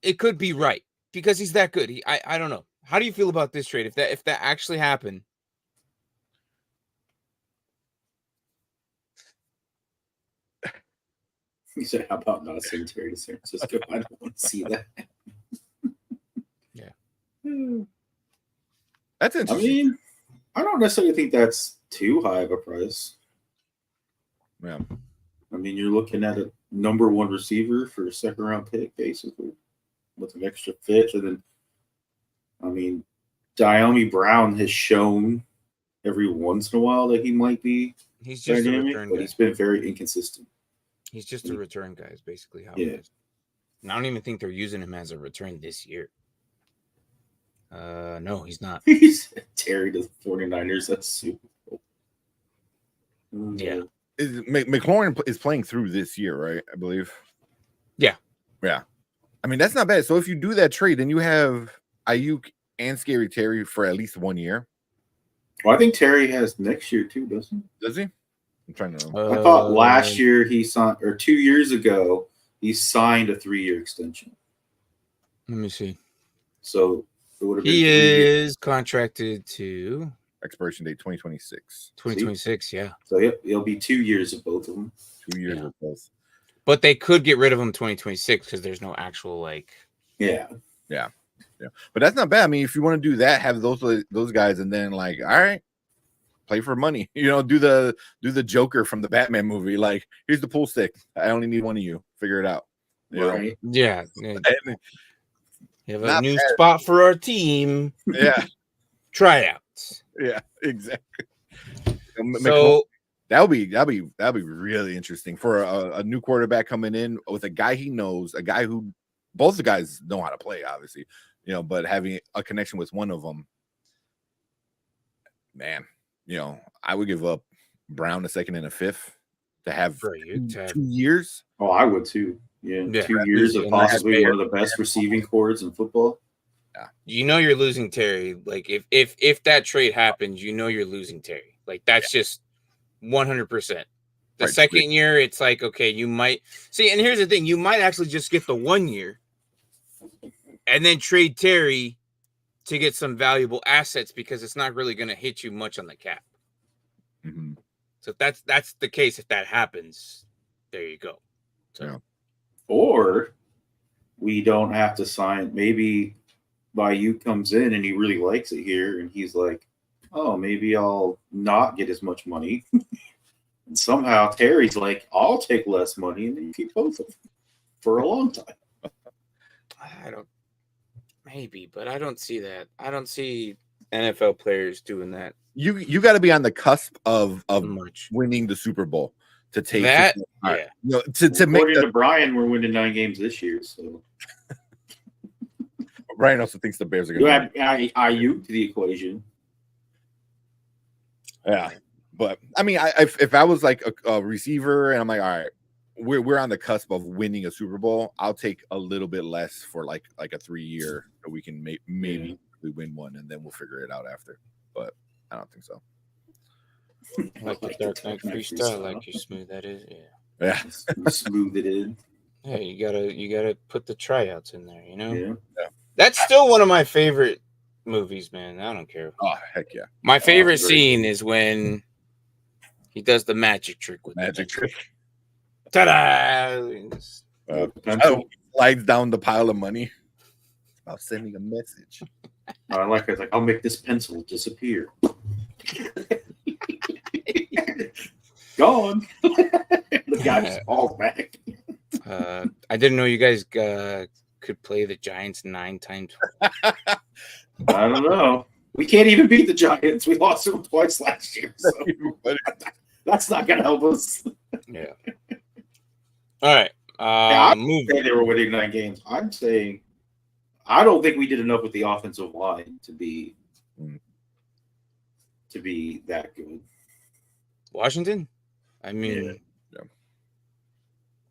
it could be right because he's that good. I don't know. How do you feel about this trade? If that actually happened? He said, "How about not sending Terry to San Francisco? I don't want to see that." Yeah, That's interesting. I mean, I don't necessarily think that's too high of a price. Yeah. I mean, you're looking at a number one receiver for a second round pick, basically, with an extra fifth, and then, I mean, Diami Brown has shown every once in a while that he might be he's just dynamic, a return but guy. he's been very inconsistent. He's just a return guy, is basically how Yeah. it is. And I don't even think they're using him as a return this year. No, he's not. He's Terry to the 49ers. That's Super Bowl. Yeah. McLaurin is playing through this year, right? I believe. Yeah. I mean, that's not bad. So if you do that trade, then you have Aiyuk and Scary Terry for at least 1 year. Well, I think Terry has next year too, doesn't he? Does he? I'm trying to know. I thought last year he signed, or 2 years ago, he signed a 3-year extension. Let me see. So it would have been He 3 years. is contracted to Expiration date 2026. 2026. Yeah, So it'll be 2 years of both of them. 2 years Yeah. of both. but they could get rid of him 2026 because there's no actual like. Yeah. But that's not bad. I mean, if you want to do that, have those guys, and then like, all right, play for money. You know, do the Joker from the Batman movie. Like, here's the pool stick. I only need one of you. Figure it out. You know? Right. Yeah, And- you have a Not new bad. spot for our team. yeah, Tryouts. yeah, exactly. So that'll be really interesting for a new quarterback coming in with a guy he knows, a guy who both the guys know how to play, obviously, you know, but having a connection with one of them, man, you know, I would give up Brown a second and a fifth to have for you to 2 years. Oh, I would too. Yeah. Yeah. 2 years of And that's possibly fair. one of the best receiving corps in football. you know you're losing Terry. Like if that trade happens, you know you're losing Terry. Like that's just 100%. The Right. second year, it's like, okay, you might see, and here's the thing, you might actually just get the 1 year and then trade Terry to get some valuable assets because it's not really going to hit you much on the cap. Mhm. So if that's the case, if that happens, there you go. So Yeah. Or we don't have to sign. Maybe Aiyuk comes in and he really likes it here, and he's like, "Oh, maybe I'll not get as much money." And somehow Terry's like, "I'll take less money," and then you keep both of them for a long time. but I don't see that. I don't see NFL players doing that You got to be on the cusp of much. winning the Super Bowl to take That, all right, yeah. you know, to make According the, to Brian, we're winning 9 games this year. So Brian also thinks the Bears are you going to add Aiyuk to the equation. yeah. But I mean, if I was like a receiver and I'm like, all right, we're on the cusp of winning a Super Bowl, I'll take a little bit less for like a 3 year so we can maybe we win one and then we'll figure it out after. But I don't think so. Like the Dark Knight freestyle, like you smooth that is. Yeah. Yeah. Smooth it in. Yeah, you gotta put the tryouts in there, you know? Yeah. That's still one of my favorite movies, man. I don't care. Oh heck yeah. My favorite great. scene is when he does the magic trick with Magic trick. Ta-da! Pencil. Slides down the pile of money. It's about sending a message. I like it. It's like, I'll make this pencil disappear. Gone. The guy just falls back. I didn't know you guys could play the Giants 9 times. I don't know. We can't even beat the Giants. We lost them twice last year. So that's not going to help us. Yeah. All right. I'm saying they were winning 9 games. I'm saying I don't think we did enough with the offensive line to be that good. Washington? I mean, yeah.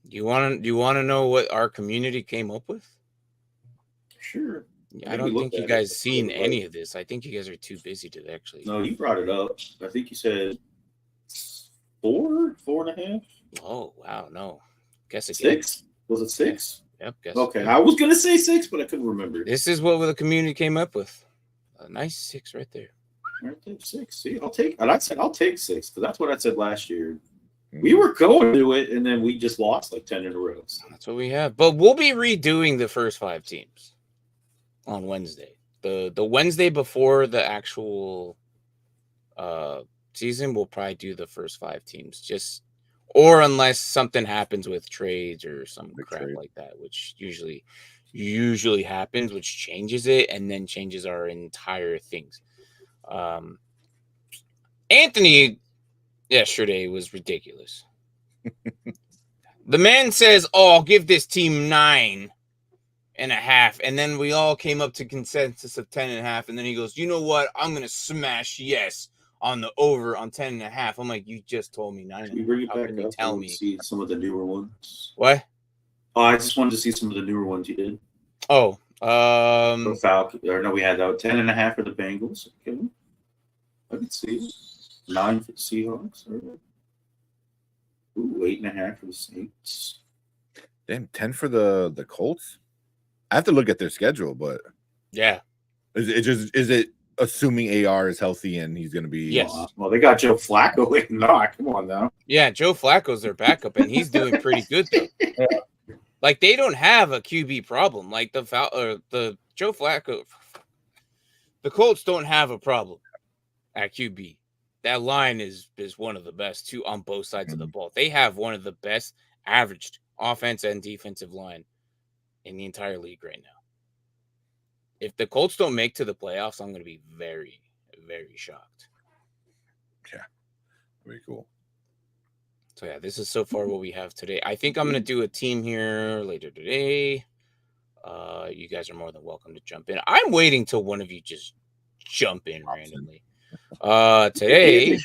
Do you want to know what our community came up with? Sure. I don't think you guys seen any of this. I think you guys are too busy to actually. No, you brought it up. I think you said 4.5. Oh wow, no. Guess again. 6? Was it 6? Yep. Guess. Okay, I was gonna say 6, but I couldn't remember. This is what the community came up with. A nice 6 right there. Right there, 6. See, I'll take. And I said I'll take 6 because that's what I said last year. We were going to it, and then we just lost like 10 in a row. So. That's what we have. But we'll be redoing the first 5 teams on Wednesday. The Wednesday before the actual season, we'll probably do the first 5 teams. Or unless something happens with trades or some crap like that, which usually happens, which changes it and then changes our entire things. Anthony yesterday was ridiculous. The man says, "Oh, I'll give this team 9.5," and then we all came up to consensus of 10.5, and then he goes, "You know what? I'm gonna smash yes on the over on 10.5." I'm like, "You just told me 9.5. Can you bring it back up? Tell me. See some of the newer ones. What? Oh, I just wanted to see some of the newer ones you did. Oh, the Falcons. Or no, we had 10.5 for the Bengals. Okay. I can see 9 for the Seahawks. Ooh, 8.5 for the Saints. Damn, 10 for the Colts. I have to look at their schedule, but yeah, is it assuming AR is healthy and he's going to be? Yes. Well, they got Joe Flacco. No, come on now. Yeah, Joe Flacco's their backup, and he's doing pretty good though. Like they don't have a QB problem. Like the Joe Flacco, the Colts don't have a problem at QB. That line is one of the best too on both sides of the ball. They have one of the best averaged offense and defensive line in the entire league right now. If the Colts don't make to the playoffs, I'm going to be very, very shocked. Yeah, very cool. So yeah, this is so far what we have today. I think I'm going to do a team here later today. You guys are more than welcome to jump in. I'm waiting till one of you just jump in randomly. Today,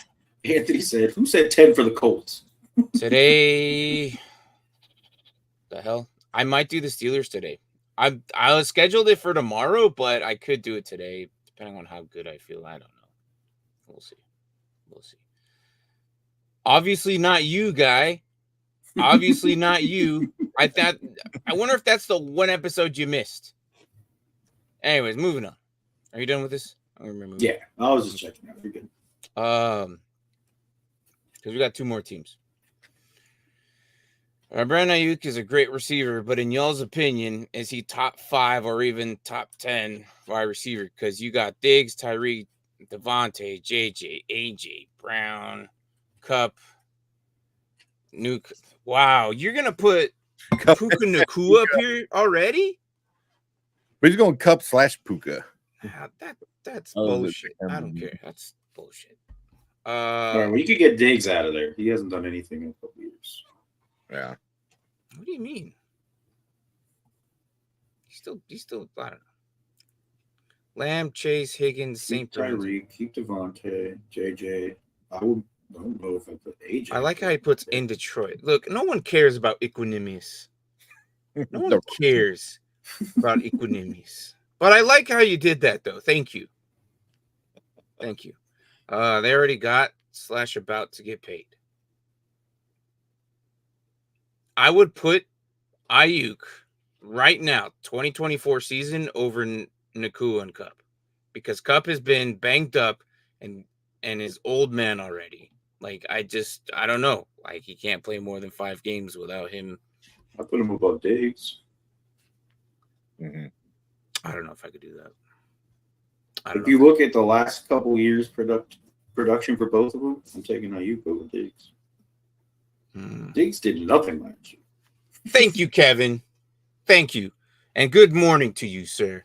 Anthony said, "Who said 10 for the Colts?" Today, the hell, I might do the Steelers today. I scheduled it for tomorrow, but I could do it today, depending on how good I feel. I don't know. We'll see. Obviously not you, guy. Obviously not you. I wonder if that's the one episode you missed. Anyways, moving on. Are you done with this? I don't remember. Yeah, I was just checking out. You're good. Because we got 2 more teams. Brandon Aiyuk is a great receiver, but in y'all's opinion, is he top 5 or even top 10 wide receiver? Because you got Diggs, Tyreek, Devontae, JJ, AJ, Brown, Cup, Nuke. Wow, you're gonna put Puka Nacua up here already? But he's going Cup / Puka. That's bullshit. I don't care. That's bullshit. All right, well, you could get Diggs out of there. He hasn't done anything in a couple years. Yeah. What do you mean? He's still. I don't know. Lamb, Chase, Higgins, St. Tyreek, keep Devontae, JJ. I don't know if I put AJ. I like how he puts in Detroit. Look, no one cares about Equanimeous. No one cares about Equanimeous. But I like how you did that, though. Thank you. They already got / about to get paid. I would put Aiyuk right now, 2024 season, over Nacua and Cup. Because Cup has been banged up and is old man already. Like, I don't know. Like, he can't play more than 5 games without him. I put him above Diggs. Mm-hmm. I don't know if I could do that. If you look at the last couple years production for both of them, I'm taking Aiyuk over Diggs. Diggs did nothing last year. Thank you, Kevin. Thank you. And good morning to you, sir.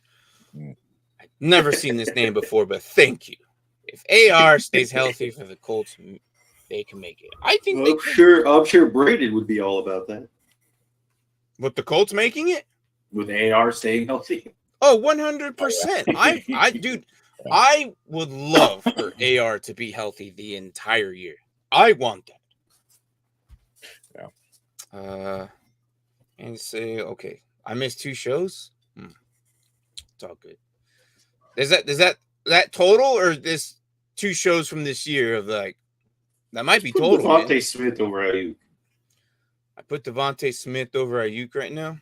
I've never seen this name before, but thank you. If AR stays healthy for the Colts, they can make it. I think I'm sure Braden would be all about that. With the Colts making it? With AR staying healthy? Oh, 100%. Dude, I would love for AR to be healthy the entire year. I want that. Yeah. And say, okay, I missed 2 shows. It's all good. Is that total, or this 2 shows from this year of like that might be total? Devontae Smith over Aiyuk. I put Devontae Smith over Aiyuk right now.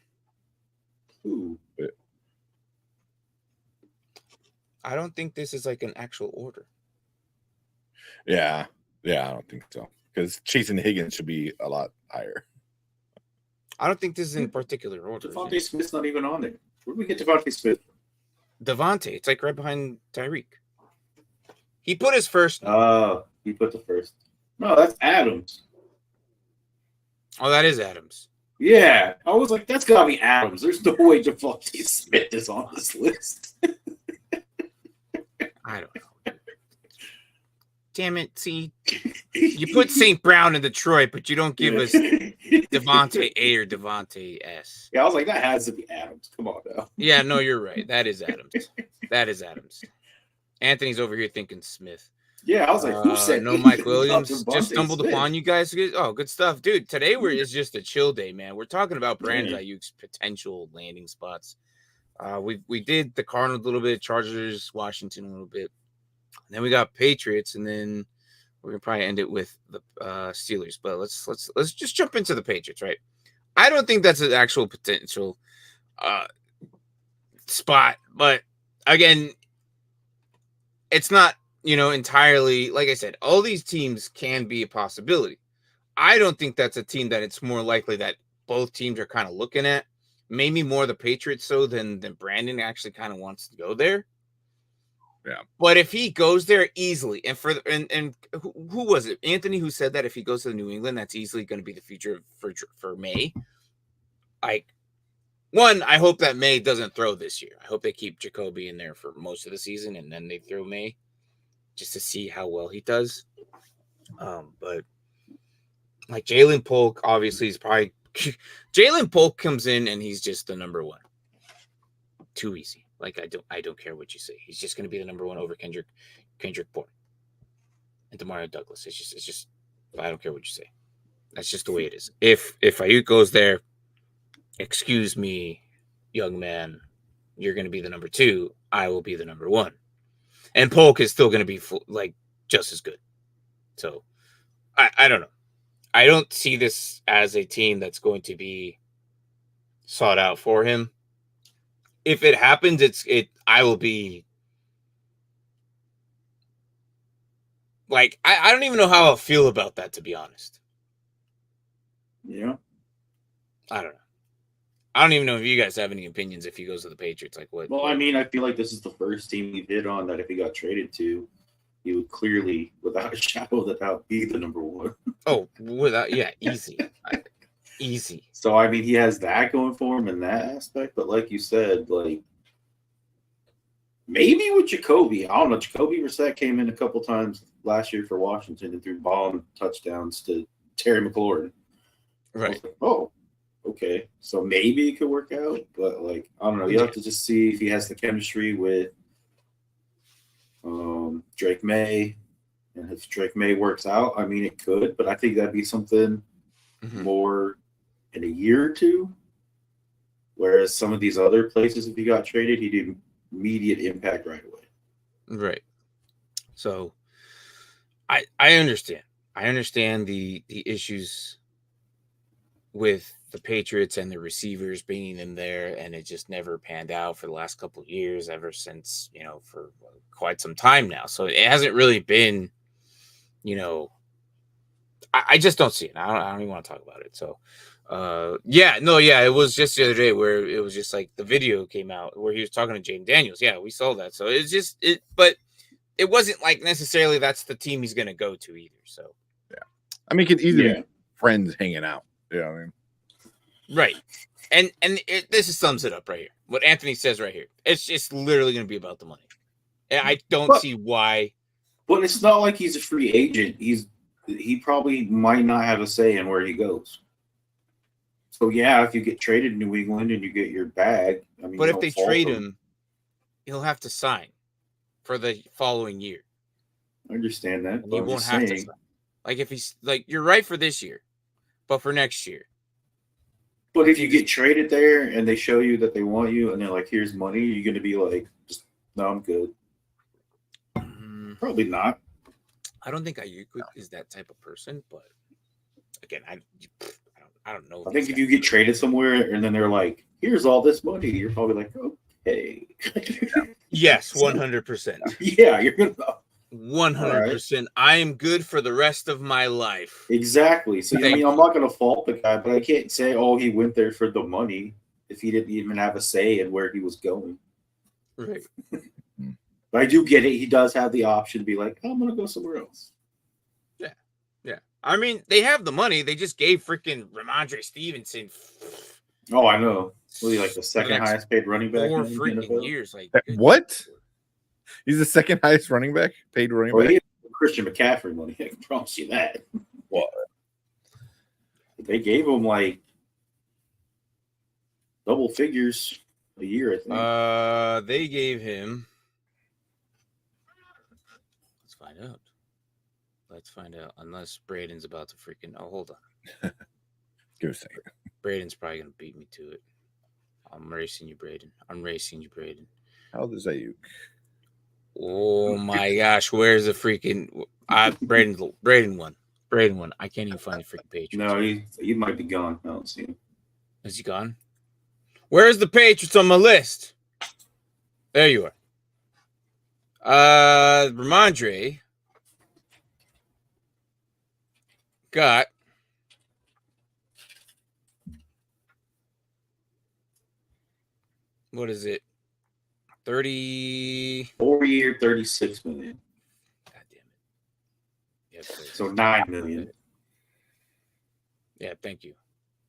Ooh. I don't think this is like an actual order. Yeah, I don't think so. Because Chasing Higgins should be a lot higher. I don't think this is in particular order. Devontae Smith's not even on there. Where did we get Devontae Smith? Devontae, it's like right behind Tyreek. He put his first. Oh, he put the first. No, that's Adams. Oh, that is Adams. Yeah, I was like, that's gotta be Adams. There's no way Devontae Smith is on this list. I don't know. Damn it! See, you put St. Brown in Detroit, but you don't give us Devontae A or Devontae S. Yeah, I was like, that has to be Adams. Come on now. Yeah, no, you're right. That is Adams. That is Adams. Anthony's over here thinking Smith. Yeah, I was like, who said no Mike Williams? Just stumbled Smith? upon you guys. Oh, good stuff, dude. Today it's just a chill day, man. We're talking about Brandon Aiyuk's potential landing spots. We did the Cardinals a little bit, Chargers, Washington a little bit. And then we got Patriots, and then we're gonna probably end it with the Steelers. But let's just jump into the Patriots, right? I don't think that's an actual potential spot, but again, it's not, entirely, like I said, all these teams can be a possibility. I don't think that's a team that it's more likely that both teams are kind of looking at. Maybe more the Patriots so than Brandon actually kind of wants to go there. Yeah. But if he goes there easily, and who was it? Anthony who said that if he goes to New England, that's easily going to be the future for May. I hope that May doesn't throw this year. I hope they keep Jacoby in there for most of the season, and then they throw May just to see how well he does. But like Jalen Polk, obviously, is probably Jalen Polk comes in and he's just the number 1. Too easy. Like I don't care what you say. He's just going to be the number 1 over Kendrick Bourne and Demario Douglas. It's just I don't care what you say. That's just the way it is. If Aiyuk goes there, excuse me, young man, you're going to be the number 2. I will be the number 1, and Polk is still going to be just as good. So I don't know. I don't see this as a team that's going to be sought out for him. If it happens, I will be like, I don't even know how I'll feel about that, to be honest. Yeah. I don't know. I don't even know if you guys have any opinions if he goes to the Patriots. Like what? Well, I mean, I feel like this is the first team he hit on that if he got traded to, he would clearly, without a shadow of a doubt, be the number 1. Oh, easy. Easy. So, I mean, he has that going for him in that aspect. But like you said, like, maybe with Jacoby, I don't know. Jacoby Brissett came in a couple times last year for Washington and threw bomb touchdowns to Terry McLaurin. Right. Like, oh, okay. So maybe it could work out. But, like, I don't know. You have to just see if he has the chemistry with Drake May. And if Drake May works out, I mean, it could. But I think that'd be something more in a year or 2. Whereas some of these other places, if he got traded, he'd do immediate impact right away. Right. So I understand. I understand the issues with the Patriots and the receivers being in there, and it just never panned out for the last couple of years, ever since, for quite some time now. So it hasn't really been, I just don't see it. I don't even want to talk about it. So, it was just the other day where it was just like the video came out where he was talking to Jaden Daniels. Yeah, we saw that. So it's just but it wasn't like necessarily that's the team he's going to go to either. So, yeah, I mean, it could easily be friends hanging out. You know what I mean? Right. And this just sums it up right here. What Anthony says right here. It's just literally going to be about the money. And I don't see why. But it's not like he's a free agent. He probably might not have a say in where he goes. So yeah, if you get traded to New England and you get your bag, I mean, but if they trade him, he'll have to sign for the following year. I understand that. And he won't have to sign. Like if he's like, you're right for this year, but for next year. But if you get traded there and they show you that they want you and they're like, here's money, you're going to be like, no, I'm good. Probably not. I don't think Aiyuk is that type of person, but again, I don't know. I think if you get traded somewhere and then they're like, here's all this money, you're probably like, okay. Yes, 100%. Yeah, you're going to. 100%. Right. I am good for the rest of my life. Exactly. So, I mean, I'm not going to fault the guy, but I can't say, he went there for the money if he didn't even have a say in where he was going. Right. But I do get it. He does have the option to be like, I'm going to go somewhere else. Yeah. Yeah. I mean, they have the money. They just gave freaking Ramondre Stevenson. Oh, I know. Was he like the second highest paid running back? 4 freaking years. Like what? He's the second highest running back, paid running back. He Christian McCaffrey money. I can promise you that. What? They gave him like double figures a year, I think. They gave him. Let's find out. Unless Braden's about to freaking. Oh, hold on. Give a second. Braden's probably gonna beat me to it. I'm racing you, Braden. How old is Aiyuk? Oh my gosh, where's the freaking Braden won. I can't even find the freaking Patriots. No, he might be gone. I don't see him. Is he gone? Where's the Patriots on my list? There you are. Ramondre got what is it? 4-year, $36 million. God damn it. Yep, so $9 million. Yeah, thank you.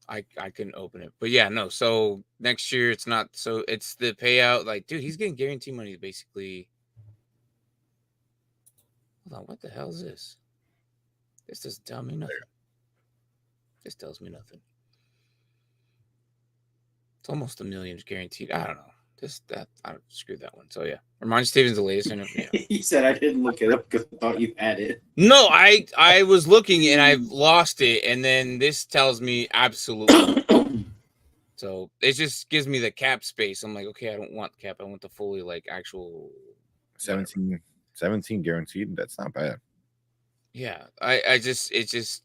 I couldn't open it. But yeah, no. So next year it's not it's the payout. Like, dude, he's getting guaranteed money basically. Hold on, what the hell is this? This doesn't tell me nothing. This tells me nothing. It's almost $1 million guaranteed. I don't know. I screwed that one. So yeah, Ramondre Steven's the latest. Yeah. He said I didn't look it up because I thought you had it. No, I was looking and I lost it, and then this tells me absolutely. So it just gives me the cap space. I'm like, okay, I don't want cap. I want the fully like actual 17 guaranteed. That's not bad. Yeah, it's just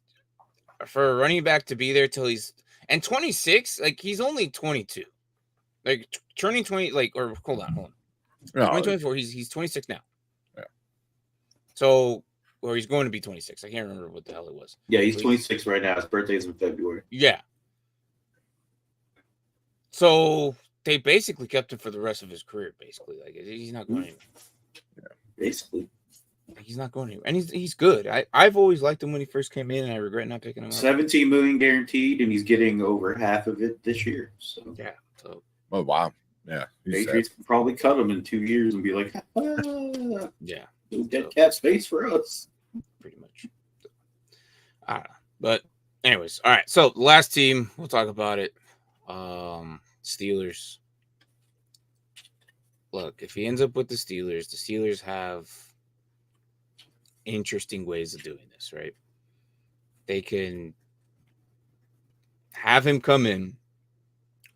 for a running back to be there till he's 26. Like he's only 22. Like turning 20, like, or hold on. No, 2024, he's 26 now. Yeah. So, or he's going to be 26. I can't remember what the hell it was. Yeah, he's 26 right now. His birthday's in February. Yeah. So they basically kept him for the rest of his career. Basically, like he's not going anywhere. Yeah, basically. He's not going anywhere, and he's good. I've always liked him when he first came in, and I regret not picking him up. $17 million guaranteed, and he's getting over half of it this year. So yeah. So. Oh wow. Yeah. Patriots can probably cut him in 2 years and be like, yeah, dead cap space for us. Pretty much. I don't know. But anyways, all right. So the last team, we'll talk about it. Steelers. Look, if he ends up with the Steelers have interesting ways of doing this, right? They can have him come in.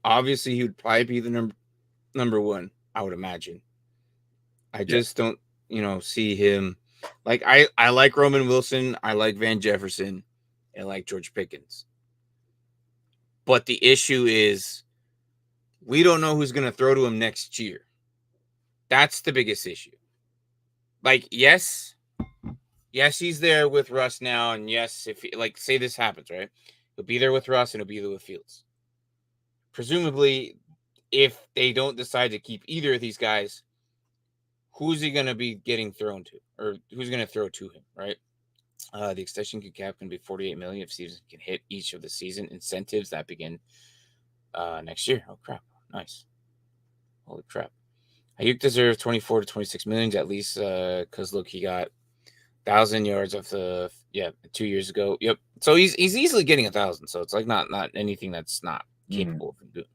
Obviously, he would probably be the number one, I would imagine. I just don't, see him. Like, I like Roman Wilson. I like Van Jefferson. I like George Pickens. But the issue is we don't know who's going to throw to him next year. That's the biggest issue. Like, yes, yes, he's there with Russ now, and yes, if like say this happens, right, he'll be there with Russ and he'll be there with Fields. Presumably, if they don't decide to keep either of these guys, who's he going to be getting thrown to, or who's going to throw to him, right? The extension cap can be $48 million if Stevenson can hit each of the season incentives that begin next year. Oh crap! Nice. Holy crap! Aiyuk deserves 24 to 26 million at least, because look, he got 1,000 yards of 2 years ago. Yep. So he's easily getting 1,000. So it's like not anything that's not capable of doing.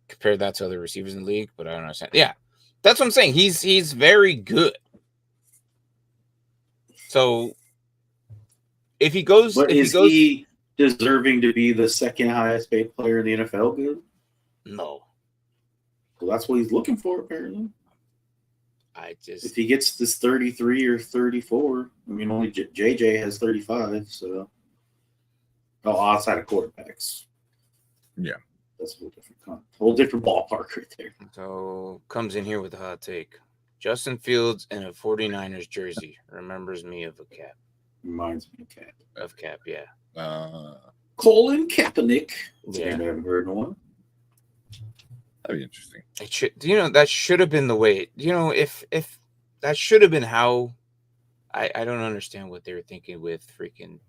Compare that to other receivers in the league, but I don't understand. Yeah, that's what I'm saying. He's very good. So if he goes, but is he deserving to be the second highest paid player in the NFL? Good. No. Well, that's what he's looking for, apparently. If he gets this 33 or 34, I mean, only JJ has 35, so outside of quarterbacks. Yeah. That's a whole different ballpark right there. So comes in here with a hot take. Justin Fields in a 49ers jersey remembers me of a Cap. Reminds me of Cap. Of Cap, yeah. Colin Kaepernick. Yeah. I haven't heard one. That'd be interesting. It should, that should have been the way. If that should have been how. I don't understand what they were thinking with freaking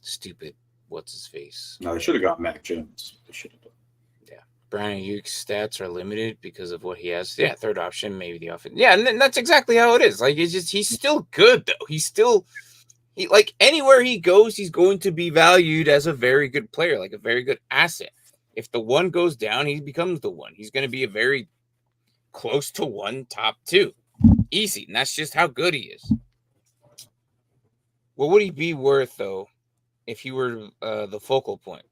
stupid. What's his face? No, they should have got Mac Jones. They should have done. Yeah, Brian Aiyuk's stats are limited because of what he has. Yeah, third option, maybe the offense. Yeah, and that's exactly how it is. Like he's still good though. He like anywhere he goes, he's going to be valued as a very good player, like a very good asset. If the one goes down, he becomes the one. He's going to be a very close to one, top two. Easy. And that's just how good he is. What would he be worth, though, if he were the focal point?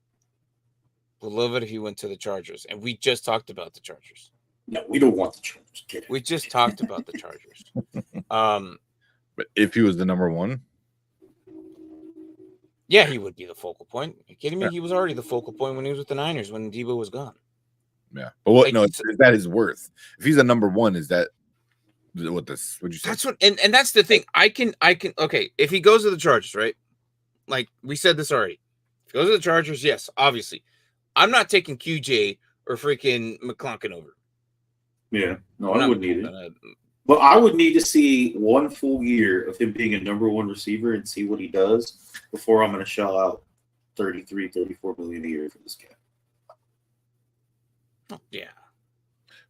Would love it if he went to the Chargers. And we just talked about the Chargers. No, we don't want the Chargers. We just talked about the Chargers. But if he was the number one? Yeah, he would be the focal point. Are you kidding me? Yeah. He was already the focal point when he was with the Niners when Debo was gone. Yeah, but what? Like, no, is that his worth? If he's a number one, is that what this? Would you say? That's what, and that's the thing. I can. Okay, if he goes to the Chargers, right? Like we said this already. If he goes to the Chargers, yes, obviously. I'm not taking QJ or freaking McClunkin over. Yeah, no, I wouldn't need it. But I would need to see one full year of him being a number one receiver and see what he does before I'm going to shell out 33, 34 million a year for this guy. Yeah.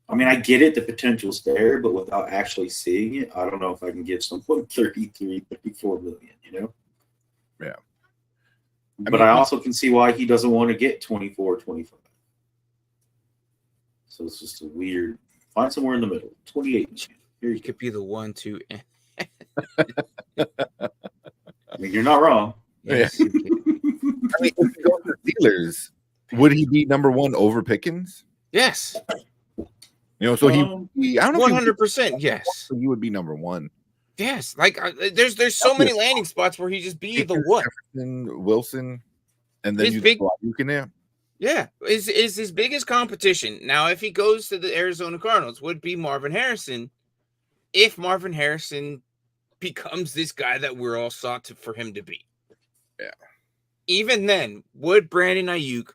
I mean, I get it. The potential's there, but without actually seeing it, I don't know if I can give someone 33, 34 million, Yeah. But I also can see why he doesn't want to get 24, 25. So it's just a weird. Find somewhere in the middle. 28. He could be the 1, 2. I mean, you're not wrong. Yes. I mean, if he goes to the Steelers, would he be number one over Pickens? Yes. So he I don't know. 100%. Yes. He would be number one. Yes. Like there's so many landing spots where he just be the what? Wilson, and then you can there. Yeah, is his biggest competition now. If he goes to the Arizona Cardinals, would be Marvin Harrison. If Marvin Harrison becomes this guy that we're all sought for him to be. Yeah. Even then, would Brandon Aiyuk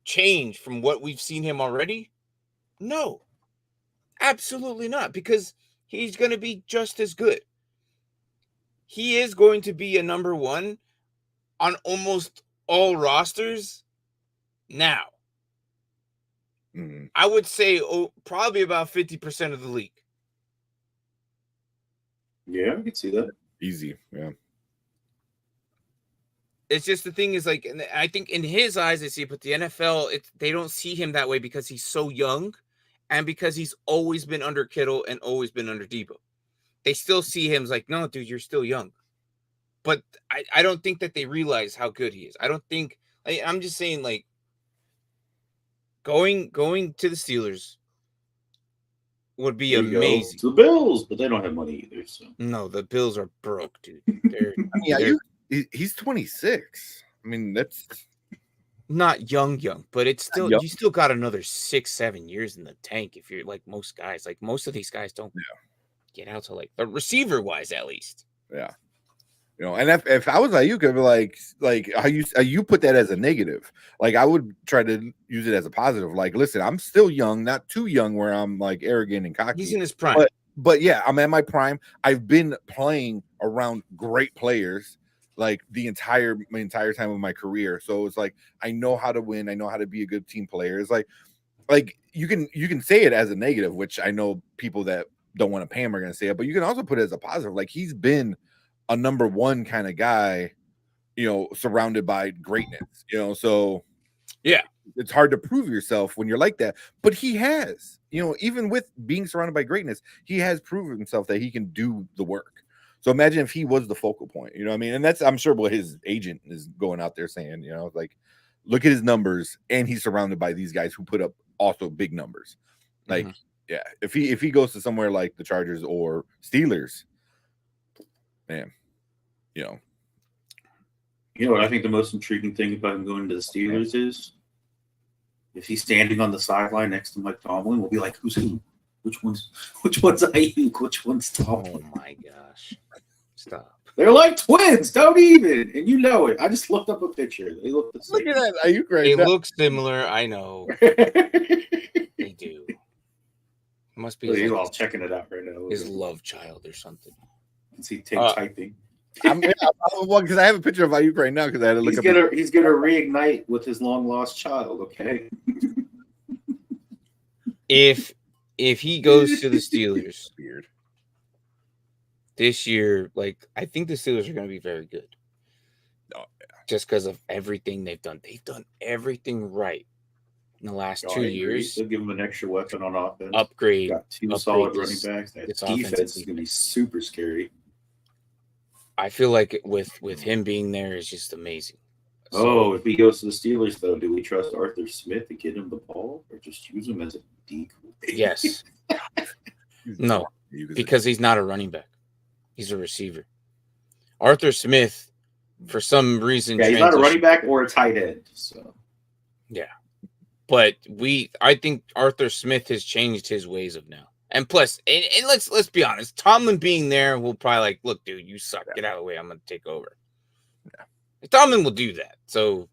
change from what we've seen him already? No. Absolutely not, because he's going to be just as good. He is going to be a number one on almost all rosters now. I would say probably about 50% of the league. Yeah, I can see that. Easy, yeah. It's just the thing is, like, and I think in his eyes, I see it, but the NFL, they don't see him that way because he's so young and because he's always been under Kittle and always been under Debo. They still see him as like, no, dude, you're still young. But I don't think that they realize how good he is. I don't think, I'm just saying, like, going to the Steelers would be amazing. To the Bills, but they don't have money either. So no, the Bills are broke, dude. He's 26. I mean, that's not young, but it's still you still got another 6-7 years in the tank if you're like most guys. Like most of these guys don't get out to like the receiver wise, at least. Yeah. You know, and if I was Aiyuk, I'd be like how you put that as a negative. Like I would try to use it as a positive. Like, listen, I'm still young, not too young where I'm like arrogant and cocky. He's in his prime. But yeah, I'm at my prime. I've been playing around great players like my entire time of my career. So it's like I know how to win. I know how to be a good team player. It's like you can say it as a negative, which I know people that don't want to pay him are going to say it, but you can also put it as a positive. Like he's been a number one kind of guy, you know, surrounded by greatness, you know. So yeah, it's hard to prove yourself when you're like that, but he has, you know, even with being surrounded by greatness, he has proven himself that he can do the work. So imagine if he was the focal point, you know what I mean? And that's, I'm sure, what his agent is going out there saying, you know, like, look at his numbers, and he's surrounded by these guys who put up also big numbers. Like, yeah, if he goes to somewhere like the Chargers or Steelers, man, you know. You know what I think the most intriguing thing about him going to the Steelers is if he's standing on the sideline next to Mike Tomlin, we'll be like, who's who? Which one's Aiyuk? Which one's Tomlin? Oh my gosh. Stop. They're like twins, don't even. And you know it. I just looked up a picture. They look the same. Look at that Aiyuk right They now. look similar, I know. They do. Must be He's all checking it out right now. his love child or something. You can see Tim typing. Because I have a picture of Aiyuk right now because I had to look He's gonna reignite with his long lost child, okay? If he goes to the Steelers this year, like I think the Steelers are going to be very good. Oh, yeah. Just because of everything they've done. They've done everything right in the last 2 years. They'll give him an extra weapon on offense. Upgrade. Got two solid running backs. That defense is going to be super scary. I feel like with him being there is just amazing. So, if he goes to the Steelers, though, do we trust Arthur Smith to get him the ball or just use him as a decoy? Yes. No, because he's not a running back. He's a receiver. Arthur Smith, for some reason, he's not a running back or a tight end. So yeah, but I think Arthur Smith has changed his ways of now. And plus, and let's be honest, Tomlin being there will probably like, look, dude, you suck. Get out of the way. I'm gonna take over. Yeah, Tomlin will do that. So,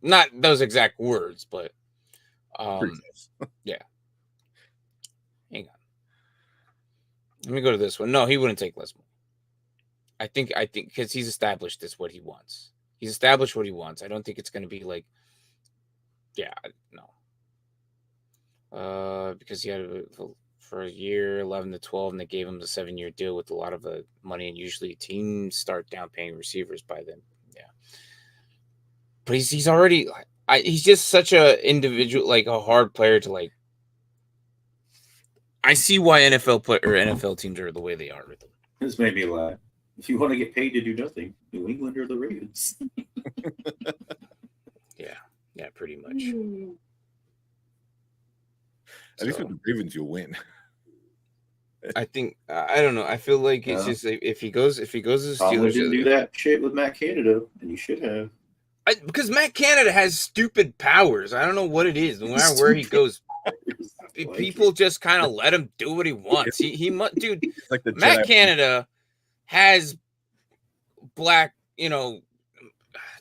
not those exact words, but yeah. Hang on. Let me go to this one. No, he wouldn't take less money. I think because he's established this what he wants. He's established what he wants. I don't think it's going to be like, yeah, no. Because he had for a year, 11 to 12, and they gave him the 7-year deal with a lot of the money, and usually teams start down paying receivers by then. Yeah, but he's already he's just such a individual, like a hard player to like. I see why NFL teams are the way they are with them. This made me laugh. If you want to get paid to do nothing, New England or the Ravens. Yeah, pretty much. At least with the Ravens, you'll win. I think I don't know. I feel like it's just if he goes to the Steelers, didn't do that shit with Matt Canada, and you should have. Because Matt Canada has stupid powers. I don't know what it is. No matter where he goes. People just kind of let him do what he wants. He must, dude. Like Matt Canada has black, you know,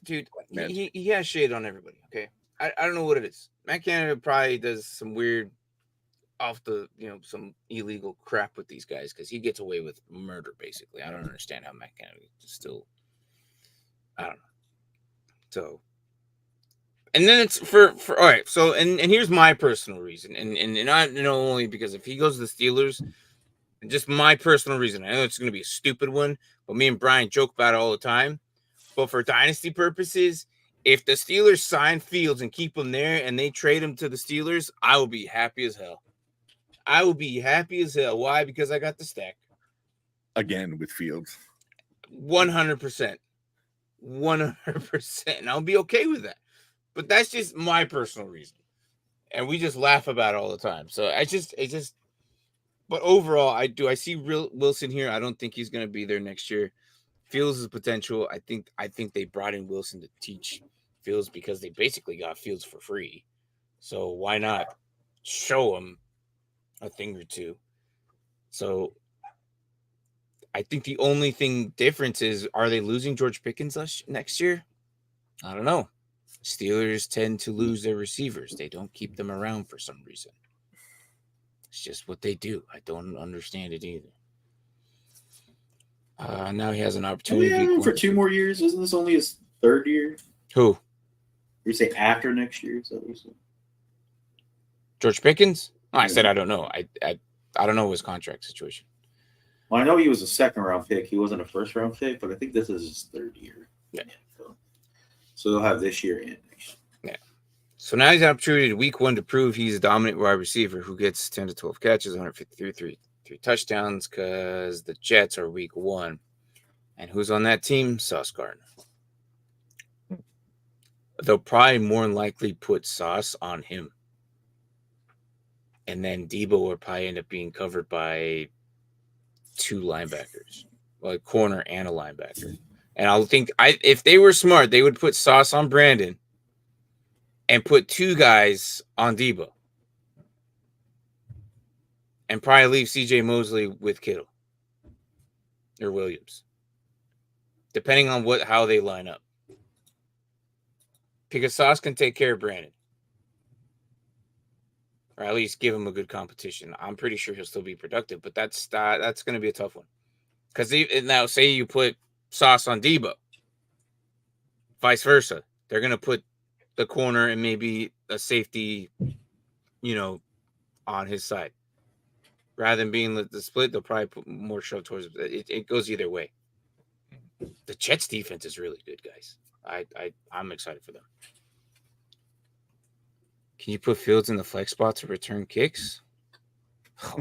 dude. He has shade on everybody. Okay, I don't know what it is. Matt Canada probably does some weird, off the some illegal crap with these guys because he gets away with murder. Basically, I don't understand how Matt Canada is still. I don't know. So. And then it's for all right. So and here's my personal reason, and I only because if he goes to the Steelers, just my personal reason. I know it's going to be a stupid one, but me and Brian joke about it all the time. But for dynasty purposes, if the Steelers sign Fields and keep him there, and they trade him to the Steelers, I will be happy as hell. I will be happy as hell. Why? Because I got the stack again with Fields. 100%, 100%, and I'll be okay with that. But that's just my personal reason. And we just laugh about it all the time. So but overall, I see real Wilson here. I don't think he's going to be there next year. Fields' his potential. I think they brought in Wilson to teach Fields because they basically got Fields for free. So why not show him a thing or two? So I think the only thing difference is, are they losing George Pickens next year? I don't know. Steelers tend to lose their receivers. They don't keep them around for some reason. It's just what they do. I don't understand it either. Now he has an opportunity. We have him for 2 more years. Isn't this only his 3rd year? Who? You say after next year? Is that what you said? George Pickens? Oh, I said I don't know. I don't know his contract situation. Well, I know he was a 2nd-round pick. He wasn't a 1st-round pick, but I think this is his 3rd year. Yeah. So they'll have this year and next year. Yeah. So now he's an opportunity week 1 to prove he's a dominant wide receiver who gets 10 to 12 catches, 153, 3 touchdowns, because the Jets are week 1. And who's on that team? Sauce Gardner. They'll probably more than likely put Sauce on him. And then Debo will probably end up being covered by 2 linebackers, well, a corner and a linebacker. And I'll think if they were smart, they would put Sauce on Brandon and put 2 guys on Debo. And probably leave CJ Mosley with Kittle or Williams, depending on how they line up. Because Sauce can take care of Brandon, or at least give him a good competition. I'm pretty sure he'll still be productive, but that's going to be a tough one. Because now, say you put Sauce on Debo, vice versa, they're going to put the corner and maybe a safety, on his side. Rather than being the split, they'll probably put more shove towards it. It goes either way. The Jets defense is really good, guys. I'm excited for them. Can you put Fields in the flex spot to return kicks? Oh.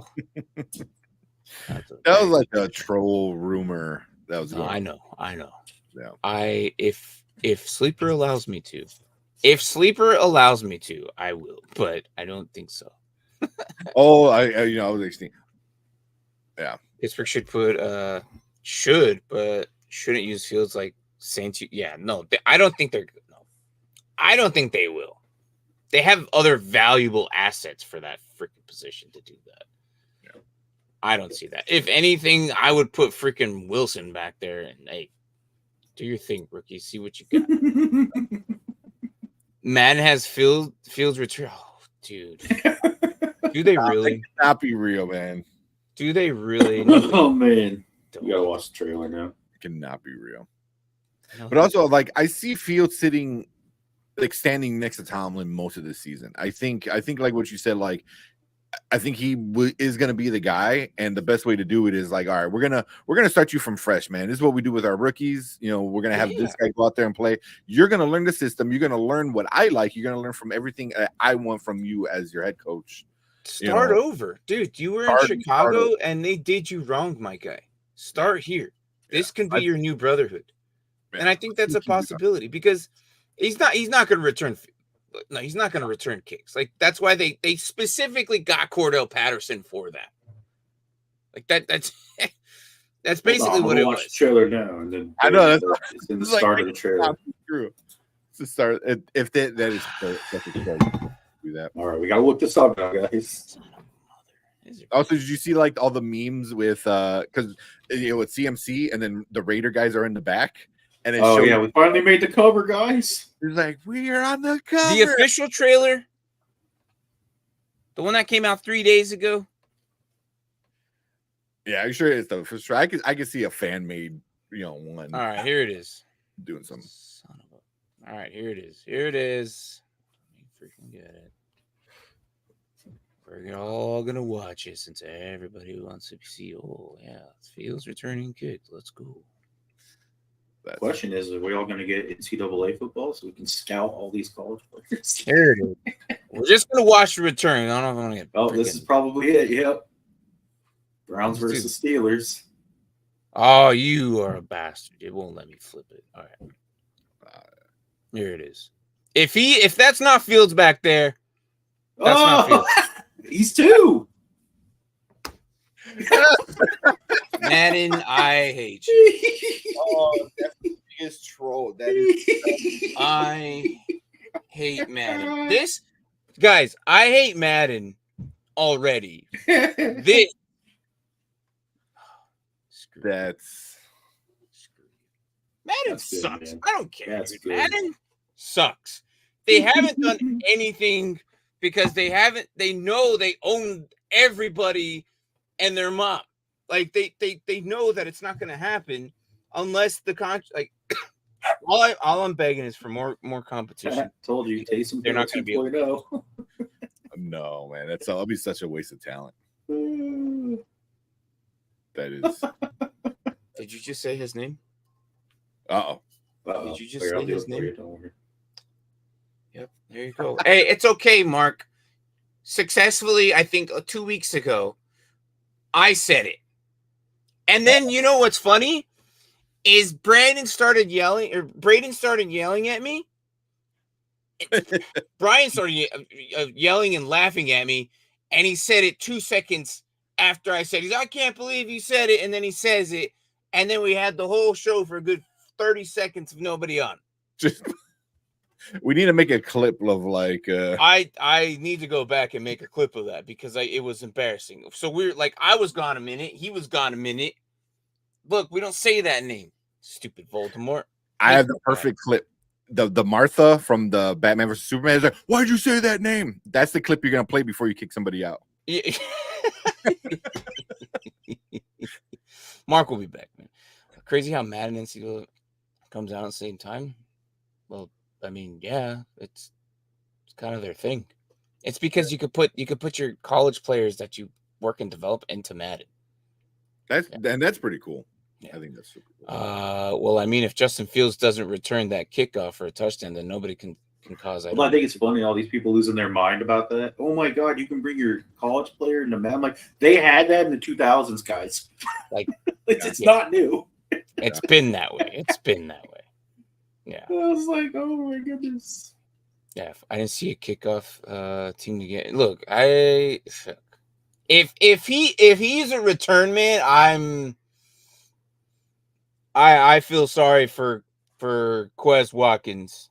That was like a troll rumor that was going on. I know. Yeah. If Sleeper allows me to, I will, but I don't think so. Oh, I was thinking. Yeah. Pittsburgh but shouldn't use Fields like Saints. Yeah, no, I don't think they're good. No, I don't think they will. They have other valuable assets for that freaking position to do that. Yeah. I don't see that. If anything, I would put freaking Wilson back there and, hey, do your thing, rookie. See what you got. Madden has Fields return. Oh, dude. Do they really? That cannot be real, man. Do they really? Oh, man. You got to watch the trailer now. It cannot be real. But also, like, I see Fields sitting, like, standing next to Tomlin most of the season. I think like what you said, like, I think he is going to be the guy, and the best way to do it is like, all right, we're gonna start you from fresh, man. This is what we do with our rookies. We're gonna have this guy go out there and play. You're gonna learn the system. You're gonna learn what I like. You're gonna learn from everything I want from you as your head coach. Start over, dude. You were in Chicago, and they did you wrong, my guy. Start here. This can be your new brotherhood, and I think that's a possibility because he's not going to return. No, he's not going to return kicks. Like, that's why they specifically got Cordell Patterson for that. Like that's basically what it was. Watch the trailer now, and then I know it's in the start of the trailer. True. It's the start. If that is that's a start. Do that. All right, we gotta look this up now, guys. Also, did you see like all the memes with because with CMC and then the Raider guys are in the back? And it we finally made the cover, guys. It's like, we are on the cover. The official trailer, the one that came out 3 days ago. Yeah, I'm sure it's the official. I could see a fan made, one. All right, here it is. Doing something. All right, here it is. Let me freaking get it. We're all gonna watch it since everybody wants to see. Oh yeah, it's Fields returning kicks. Let's go. The question is, are we all going to get NCAA football so we can scout all these college players? Here it is. We're just going to watch the return. I don't know if I'm going to get. Oh, this is probably it. Yep. Browns versus Steelers. Oh, you are a bastard. It won't let me flip it. All right. Here it is. If that's not Fields back there, that's not Fields. He's 2. Madden, I hate you. Oh, that's the biggest troll. That is. I hate Madden. Guys, I hate Madden already. This. That's Madden That's good, sucks. man. I don't care. That's Dude. good. Madden sucks. They haven't done anything because they know they own everybody and their mom. Like they know that it's not going to happen unless the like all I'm begging is for more competition. Told you, Taysom They're Hill not going to be able 2.0. no, man. That'll be such a waste of talent. That is. Did you just say his name? Uh-oh. Did you just Here, I'll say do his it for name? you, don't worry. Yep, there you go. Hey, it's okay, Mark. Successfully, I think 2 weeks ago, I said it. And then you know what's funny? Is Braden started yelling at me. Brian started yelling and laughing at me, and he said it 2 seconds after I said it. I can't believe you said it, and then he says it, and then we had the whole show for a good 30 seconds of nobody on. We need to make a clip of like I need to go back and make a clip of that because it was embarrassing. So we're like, I was gone a minute, he was gone a minute. Look, we don't say that name, stupid Voldemort. I have the perfect clip. The Martha from the Batman vs Superman is like, why'd you say that name? That's the clip you're gonna play before you kick somebody out. Yeah. Mark will be back, man. Crazy how Madden and NCAA comes out at the same time. Well, I mean, yeah, it's kind of their thing. It's because you could put your college players that you work and develop into Madden. That's pretty cool. Yeah. I think that's super cool. Well, I mean, if Justin Fields doesn't return that kickoff for a touchdown, then nobody can cause. Well, I think it's funny, all these people losing their mind about that. Oh my God, you can bring your college player into Madden. Like, they had that in the 2000s, guys. Like, it's not new. It's been that way. It's been that way. Yeah. I was like, oh my goodness. Yeah, I didn't see a kickoff team to get. Look, if he's a return man, I feel sorry for Quez Watkins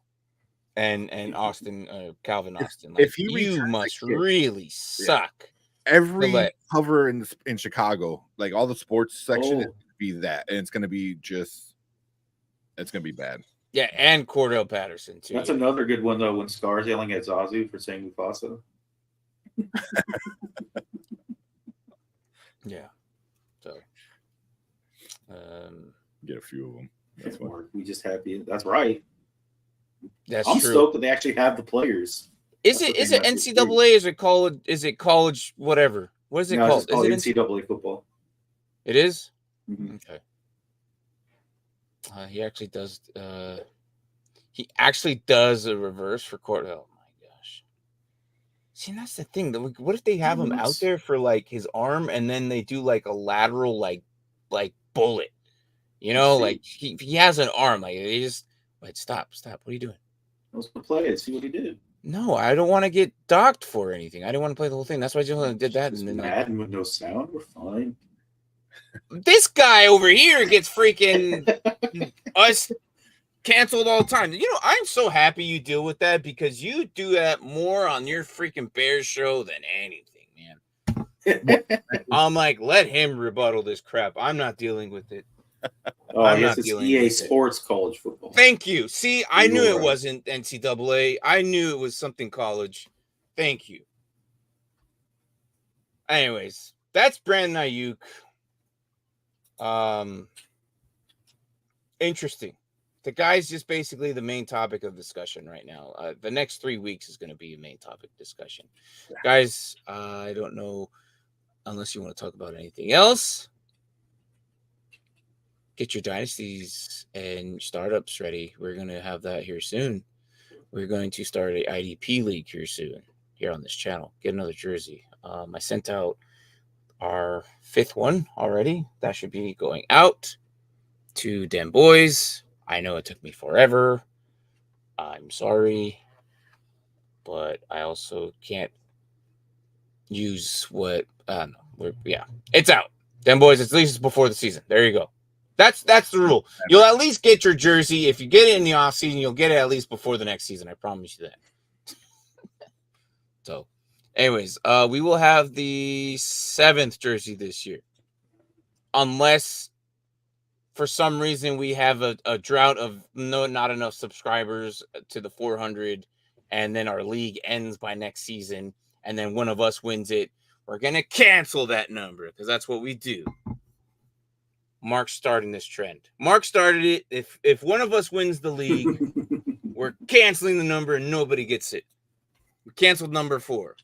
and Austin Calvin Austin. Like, if he you must really suck. Every cover in Chicago, like all the sports section, be that, and it's gonna be bad. Yeah, and Cordell Patterson too. That's another good one though. When Scar's yelling at Zazu for saying Mufasa. Yeah. So, get a few of them. That's we just happy. That's right. I'm true. Stoked that they actually have the players. Is it NCAA? Is it college? Is it college? Whatever. What is it called? It's called NCAA football. It is? Mm-hmm. Okay. He actually does a reverse for Cordell. Oh my gosh. See, that's the thing. What if they have him out there for like his arm, and then they do like a lateral like bullet? You know, like he has an arm. Like they just stop. What are you doing? Let's play it. See what he did. No, I don't want to get docked for anything. I didn't want to play the whole thing. That's why I just did that. Just and then Madden with no sound. We're fine. This guy over here gets freaking us canceled all the time. You know, I'm so happy you deal with that because you do that more on your freaking Bears show than anything, man. I'm like, let him rebuttal this crap. I'm not dealing with it. I'm not dealing EA with Sports College Football. Thank you. See, I knew it wasn't NCAA. I knew it was something college. Thank you. Anyways, that's Brandon Aiyuk. Interesting. The guy's just basically the main topic of discussion right now. The next 3 weeks is going to be a main topic discussion. Yeah. Guys, I don't know unless you want to talk about anything else. Get your dynasties and startups ready. We're going to have that here soon. We're going to start a IDP league here soon here on this channel. Get another jersey. I sent out our 5th one already. That should be going out to them boys. I know it took me forever. I'm sorry. But I also can't use what it's out. Them boys, at least before the season. There you go. That's the rule. You'll at least get your jersey. If you get it in the off season, you'll get it at least before the next season. I promise you that. So, anyways, we will have the 7th jersey this year, unless for some reason we have a drought of not enough subscribers to the 400, and then our league ends by next season, and then one of us wins it, we're gonna cancel that number because that's what we do. Mark's starting this trend. Mark started it. If one of us wins the league, we're canceling the number and nobody gets it. We canceled number 4.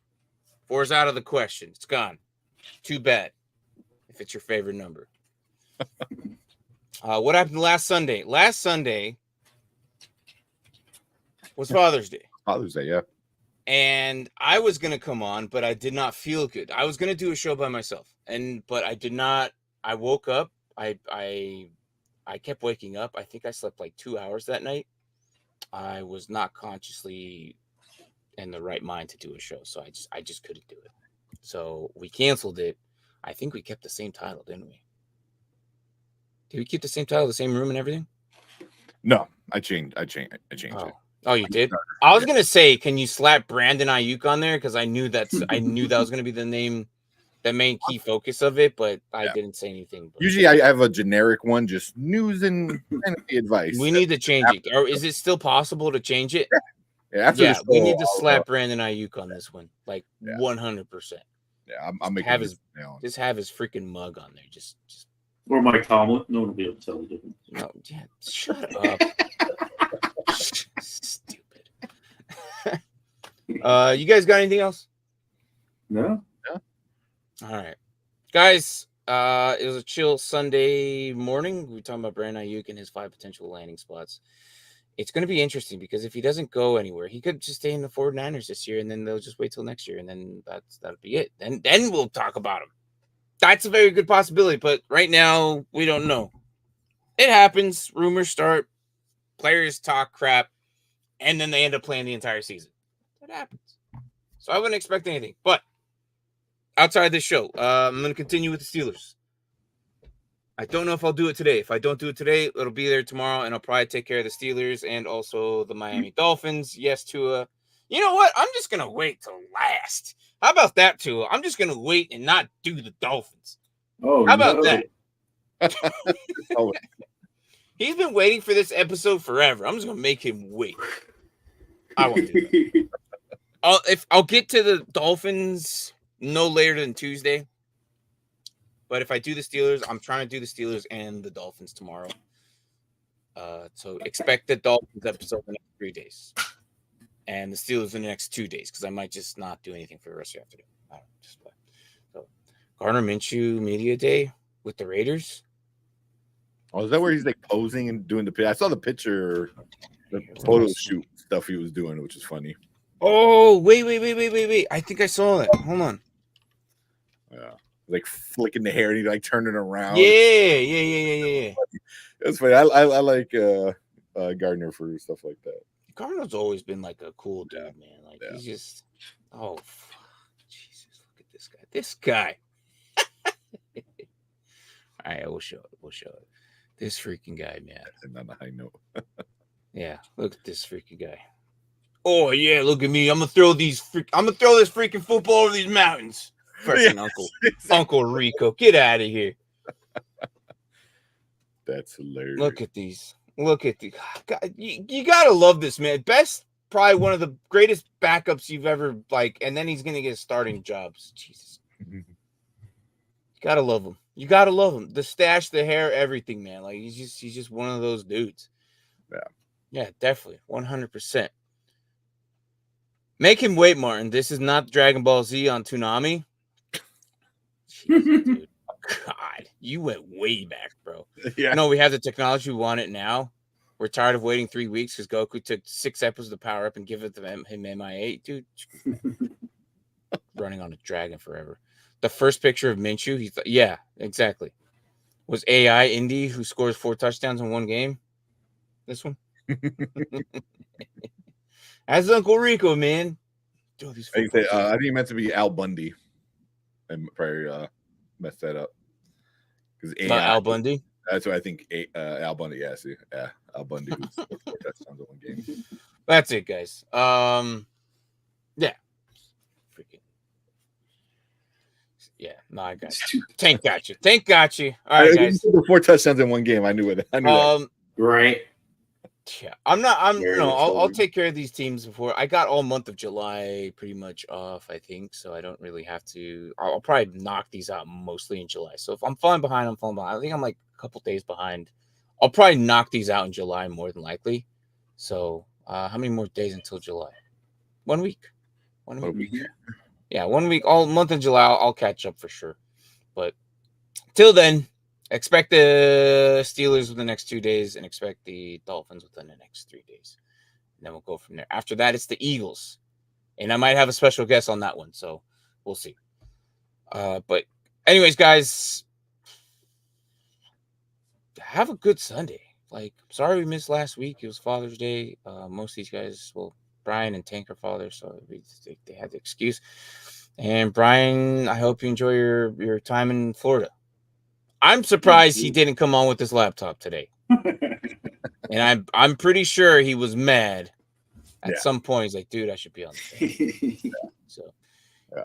4 is out of the question. It's gone. Too bad. If it's your favorite number. What happened last Sunday? Last Sunday was Father's Day. Father's Day, yeah. And I was gonna come on, but I did not feel good. I was gonna do a show by myself, but I did not. I woke up. I kept waking up. I think I slept like 2 hours that night. I was not consciously in the right mind to do a show, so I just couldn't do it. So we canceled it. I think we kept the same title, didn't we? Did we keep the same title, the same room and everything? No, I changed it. Oh, you did? I was gonna say, can you slap Brandon Aiyuk on there? Because I knew that was gonna be the name, the main key focus of it, but I didn't say anything. But usually I have a generic one, just news and fantasy advice. We need to change it. Or is it still possible to change it? Yeah, We need to slap Brandon Aiyuk on this one, like 100%. Yeah, I'm making just have his freaking mug on there. Just or Mike Tomlin. No one will be able to tell the difference. No, yeah, shut up. Stupid. You guys got anything else? No. All right, guys. It was a chill Sunday morning. We were talking about Brandon Aiyuk and his 5 potential landing spots. It's going to be interesting because if he doesn't go anywhere, he could just stay in the 49ers this year, and then they'll just wait till next year, and then that'll be it. Then we'll talk about him. That's a very good possibility, but right now we don't know. It happens. Rumors start. Players talk crap, and then they end up playing the entire season. That happens. So I wouldn't expect anything. But outside this show, I'm going to continue with the Steelers. I don't know if I'll do it today. If I don't do it today, it'll be there tomorrow, and I'll probably take care of the Steelers and also the Miami Dolphins. Yes, Tua. You know what? I'm just going to wait till last. How about that, Tua? I'm just going to wait and not do the Dolphins. Oh, how about that? He's been waiting for this episode forever. I'm just going to make him wait. I won't do that. I'll get to the Dolphins no later than Tuesday. But if I do the Steelers, I'm trying to do the Steelers and the Dolphins tomorrow. So expect the Dolphins episode in the next 3 days. And the Steelers in the next 2 days, because I might just not do anything for the rest of the afternoon. I don't know, just play. So Gardner Minshew Media Day with the Raiders. Oh, is that where he's like posing and doing the? I saw the picture, the photo shoot stuff he was doing, which is funny. Oh, wait! I think I saw that. Hold on. Yeah, like flicking the hair and he like turning around. Yeah. That's funny. I like Gardner for stuff like that. Gardner's always been like a cool dude, man. Like he's just, Jesus, look at this guy. This guy. All right, we'll show it. This freaking guy, man. And on a high note. Yeah, look at this freaking guy. Oh yeah, look at me. I'm gonna throw this freaking football over these mountains. Freaking Uncle Rico, get out of here. That's hilarious. Look at these. God, you gotta love this, man. Probably one of the greatest backups you've ever and then he's gonna get starting jobs. Jesus. You gotta love him. The stash, the hair, everything, man. Like he's just one of those dudes. Yeah, definitely. 100%. Make him wait, Martin. This is not Dragon Ball Z on Toonami. Jesus, dude. God, you went way back, bro. Yeah. No, we have the technology. We want it now. We're tired of waiting 3 weeks because Goku took 6 episodes to power up and give it to him MIA. Dude, running on a dragon forever. The first picture of Minshew, yeah, exactly. Was AI Indy who scores 4 touchdowns in one game? This one? That's Uncle Rico, man. I think he meant to be Al Bundy. And probably messed that up. Al Bundy? That's what I think. Al Bundy, yeah, see. Yeah, Al Bundy was 4 touchdowns in one game. That's it, guys. Yeah. Freaking. Yeah, no, I got you. Tank got you. Tank got you. All right, guys. 4 touchdowns in one game. I knew it. I knew that. Right. Yeah, I'll Very take care of these teams before. I got all month of July pretty much off, I think, so I don't really have to. I'll probably knock these out mostly in July. So if I'm falling behind, I'm falling behind. I think I'm like a couple days behind. I'll probably knock these out in July more than likely. So how many more days until July? 1 week. 1 week. Yeah, 1 week. All month of July, I'll catch up for sure. But till then, expect the Steelers within the next 2 days and expect the Dolphins within the next 3 days. And then we'll go from there. After that, it's the Eagles. And I might have a special guest on that one, so we'll see. But anyways, guys, have a good Sunday. Like, sorry we missed last week. It was Father's Day. Most of these guys, well, Brian and Tank are fathers, so they had the excuse. And Brian, I hope you enjoy your time in Florida. I'm surprised he didn't come on with his laptop today. And I'm pretty sure he was mad at some point. He's like, dude, I should be on the thing.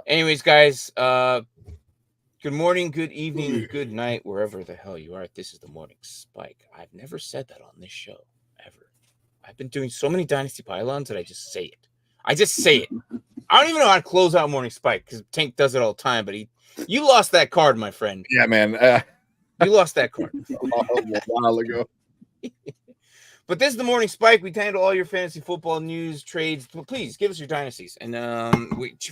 Anyways, guys, good morning, good evening, good night, wherever the hell you are. This is the Morning Spike. I've never said that on this show, ever. I've been doing so many Dynasty pylons that I just say it. I just say it. I don't even know how to close out Morning Spike because Tank does it all the time, but you lost that card, my friend. Yeah, man. You lost that card. A while ago. But this is the Morning Spike. We handle all your fantasy football news, trades. Please give us your dynasties. And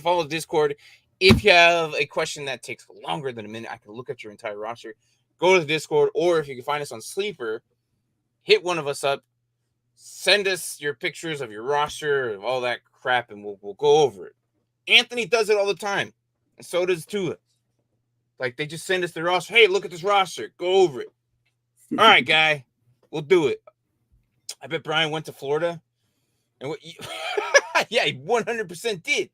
follow the Discord. If you have a question that takes longer than a minute, I can look at your entire roster. Go to the Discord. Or if you can find us on Sleeper, hit one of us up. Send us your pictures of your roster, of all that crap, and we'll go over it. Anthony does it all the time. And so does Tua. Like, they just send us the roster. Hey, look at this roster. Go over it. All right, guy. We'll do it. I bet Brian went to Florida. And yeah, he 100% did.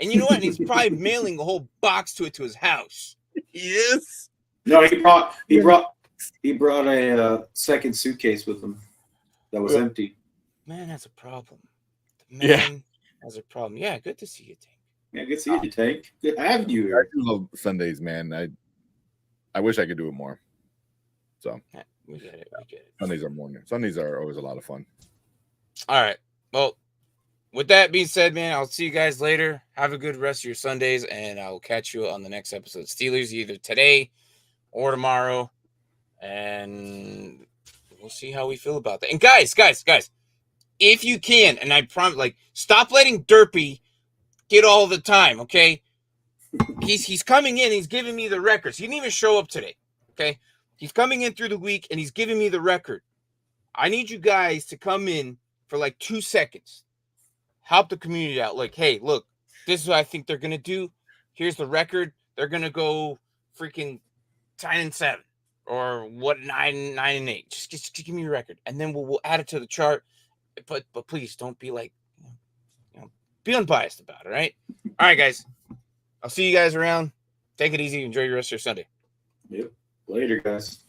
And you know what? And he's probably mailing a whole box to his house. Yes. No, he brought a second suitcase with him that was empty. Man, that's a problem. Man has a problem. Yeah, good to see you, Tank. Yeah, good to see you, Tank. Good to have you here. I do love Sundays, man. I wish I could do it more. So we get it. Sundays are always a lot of fun. All right. Well, with that being said, man, I'll see you guys later. Have a good rest of your Sundays, and I'll catch you on the next episode of Steelers either today or tomorrow. And we'll see how we feel about that. And guys, if you can, and I promise, stop letting Derpy get all the time, okay? He's coming in, he's giving me the records. He didn't even show up today, okay? He's coming in through the week, and he's giving me the record. I need you guys to come in for 2 seconds. Help the community out. Hey, look, this is what I think they're going to do. Here's the record. They're going to go freaking 10-7 or 9-8. Just give me your record, and then we'll add it to the chart. But please don't be be unbiased about it, right? All right, guys. I'll see you guys around. Take it easy. Enjoy your rest of your Sunday. Yep. Later, guys.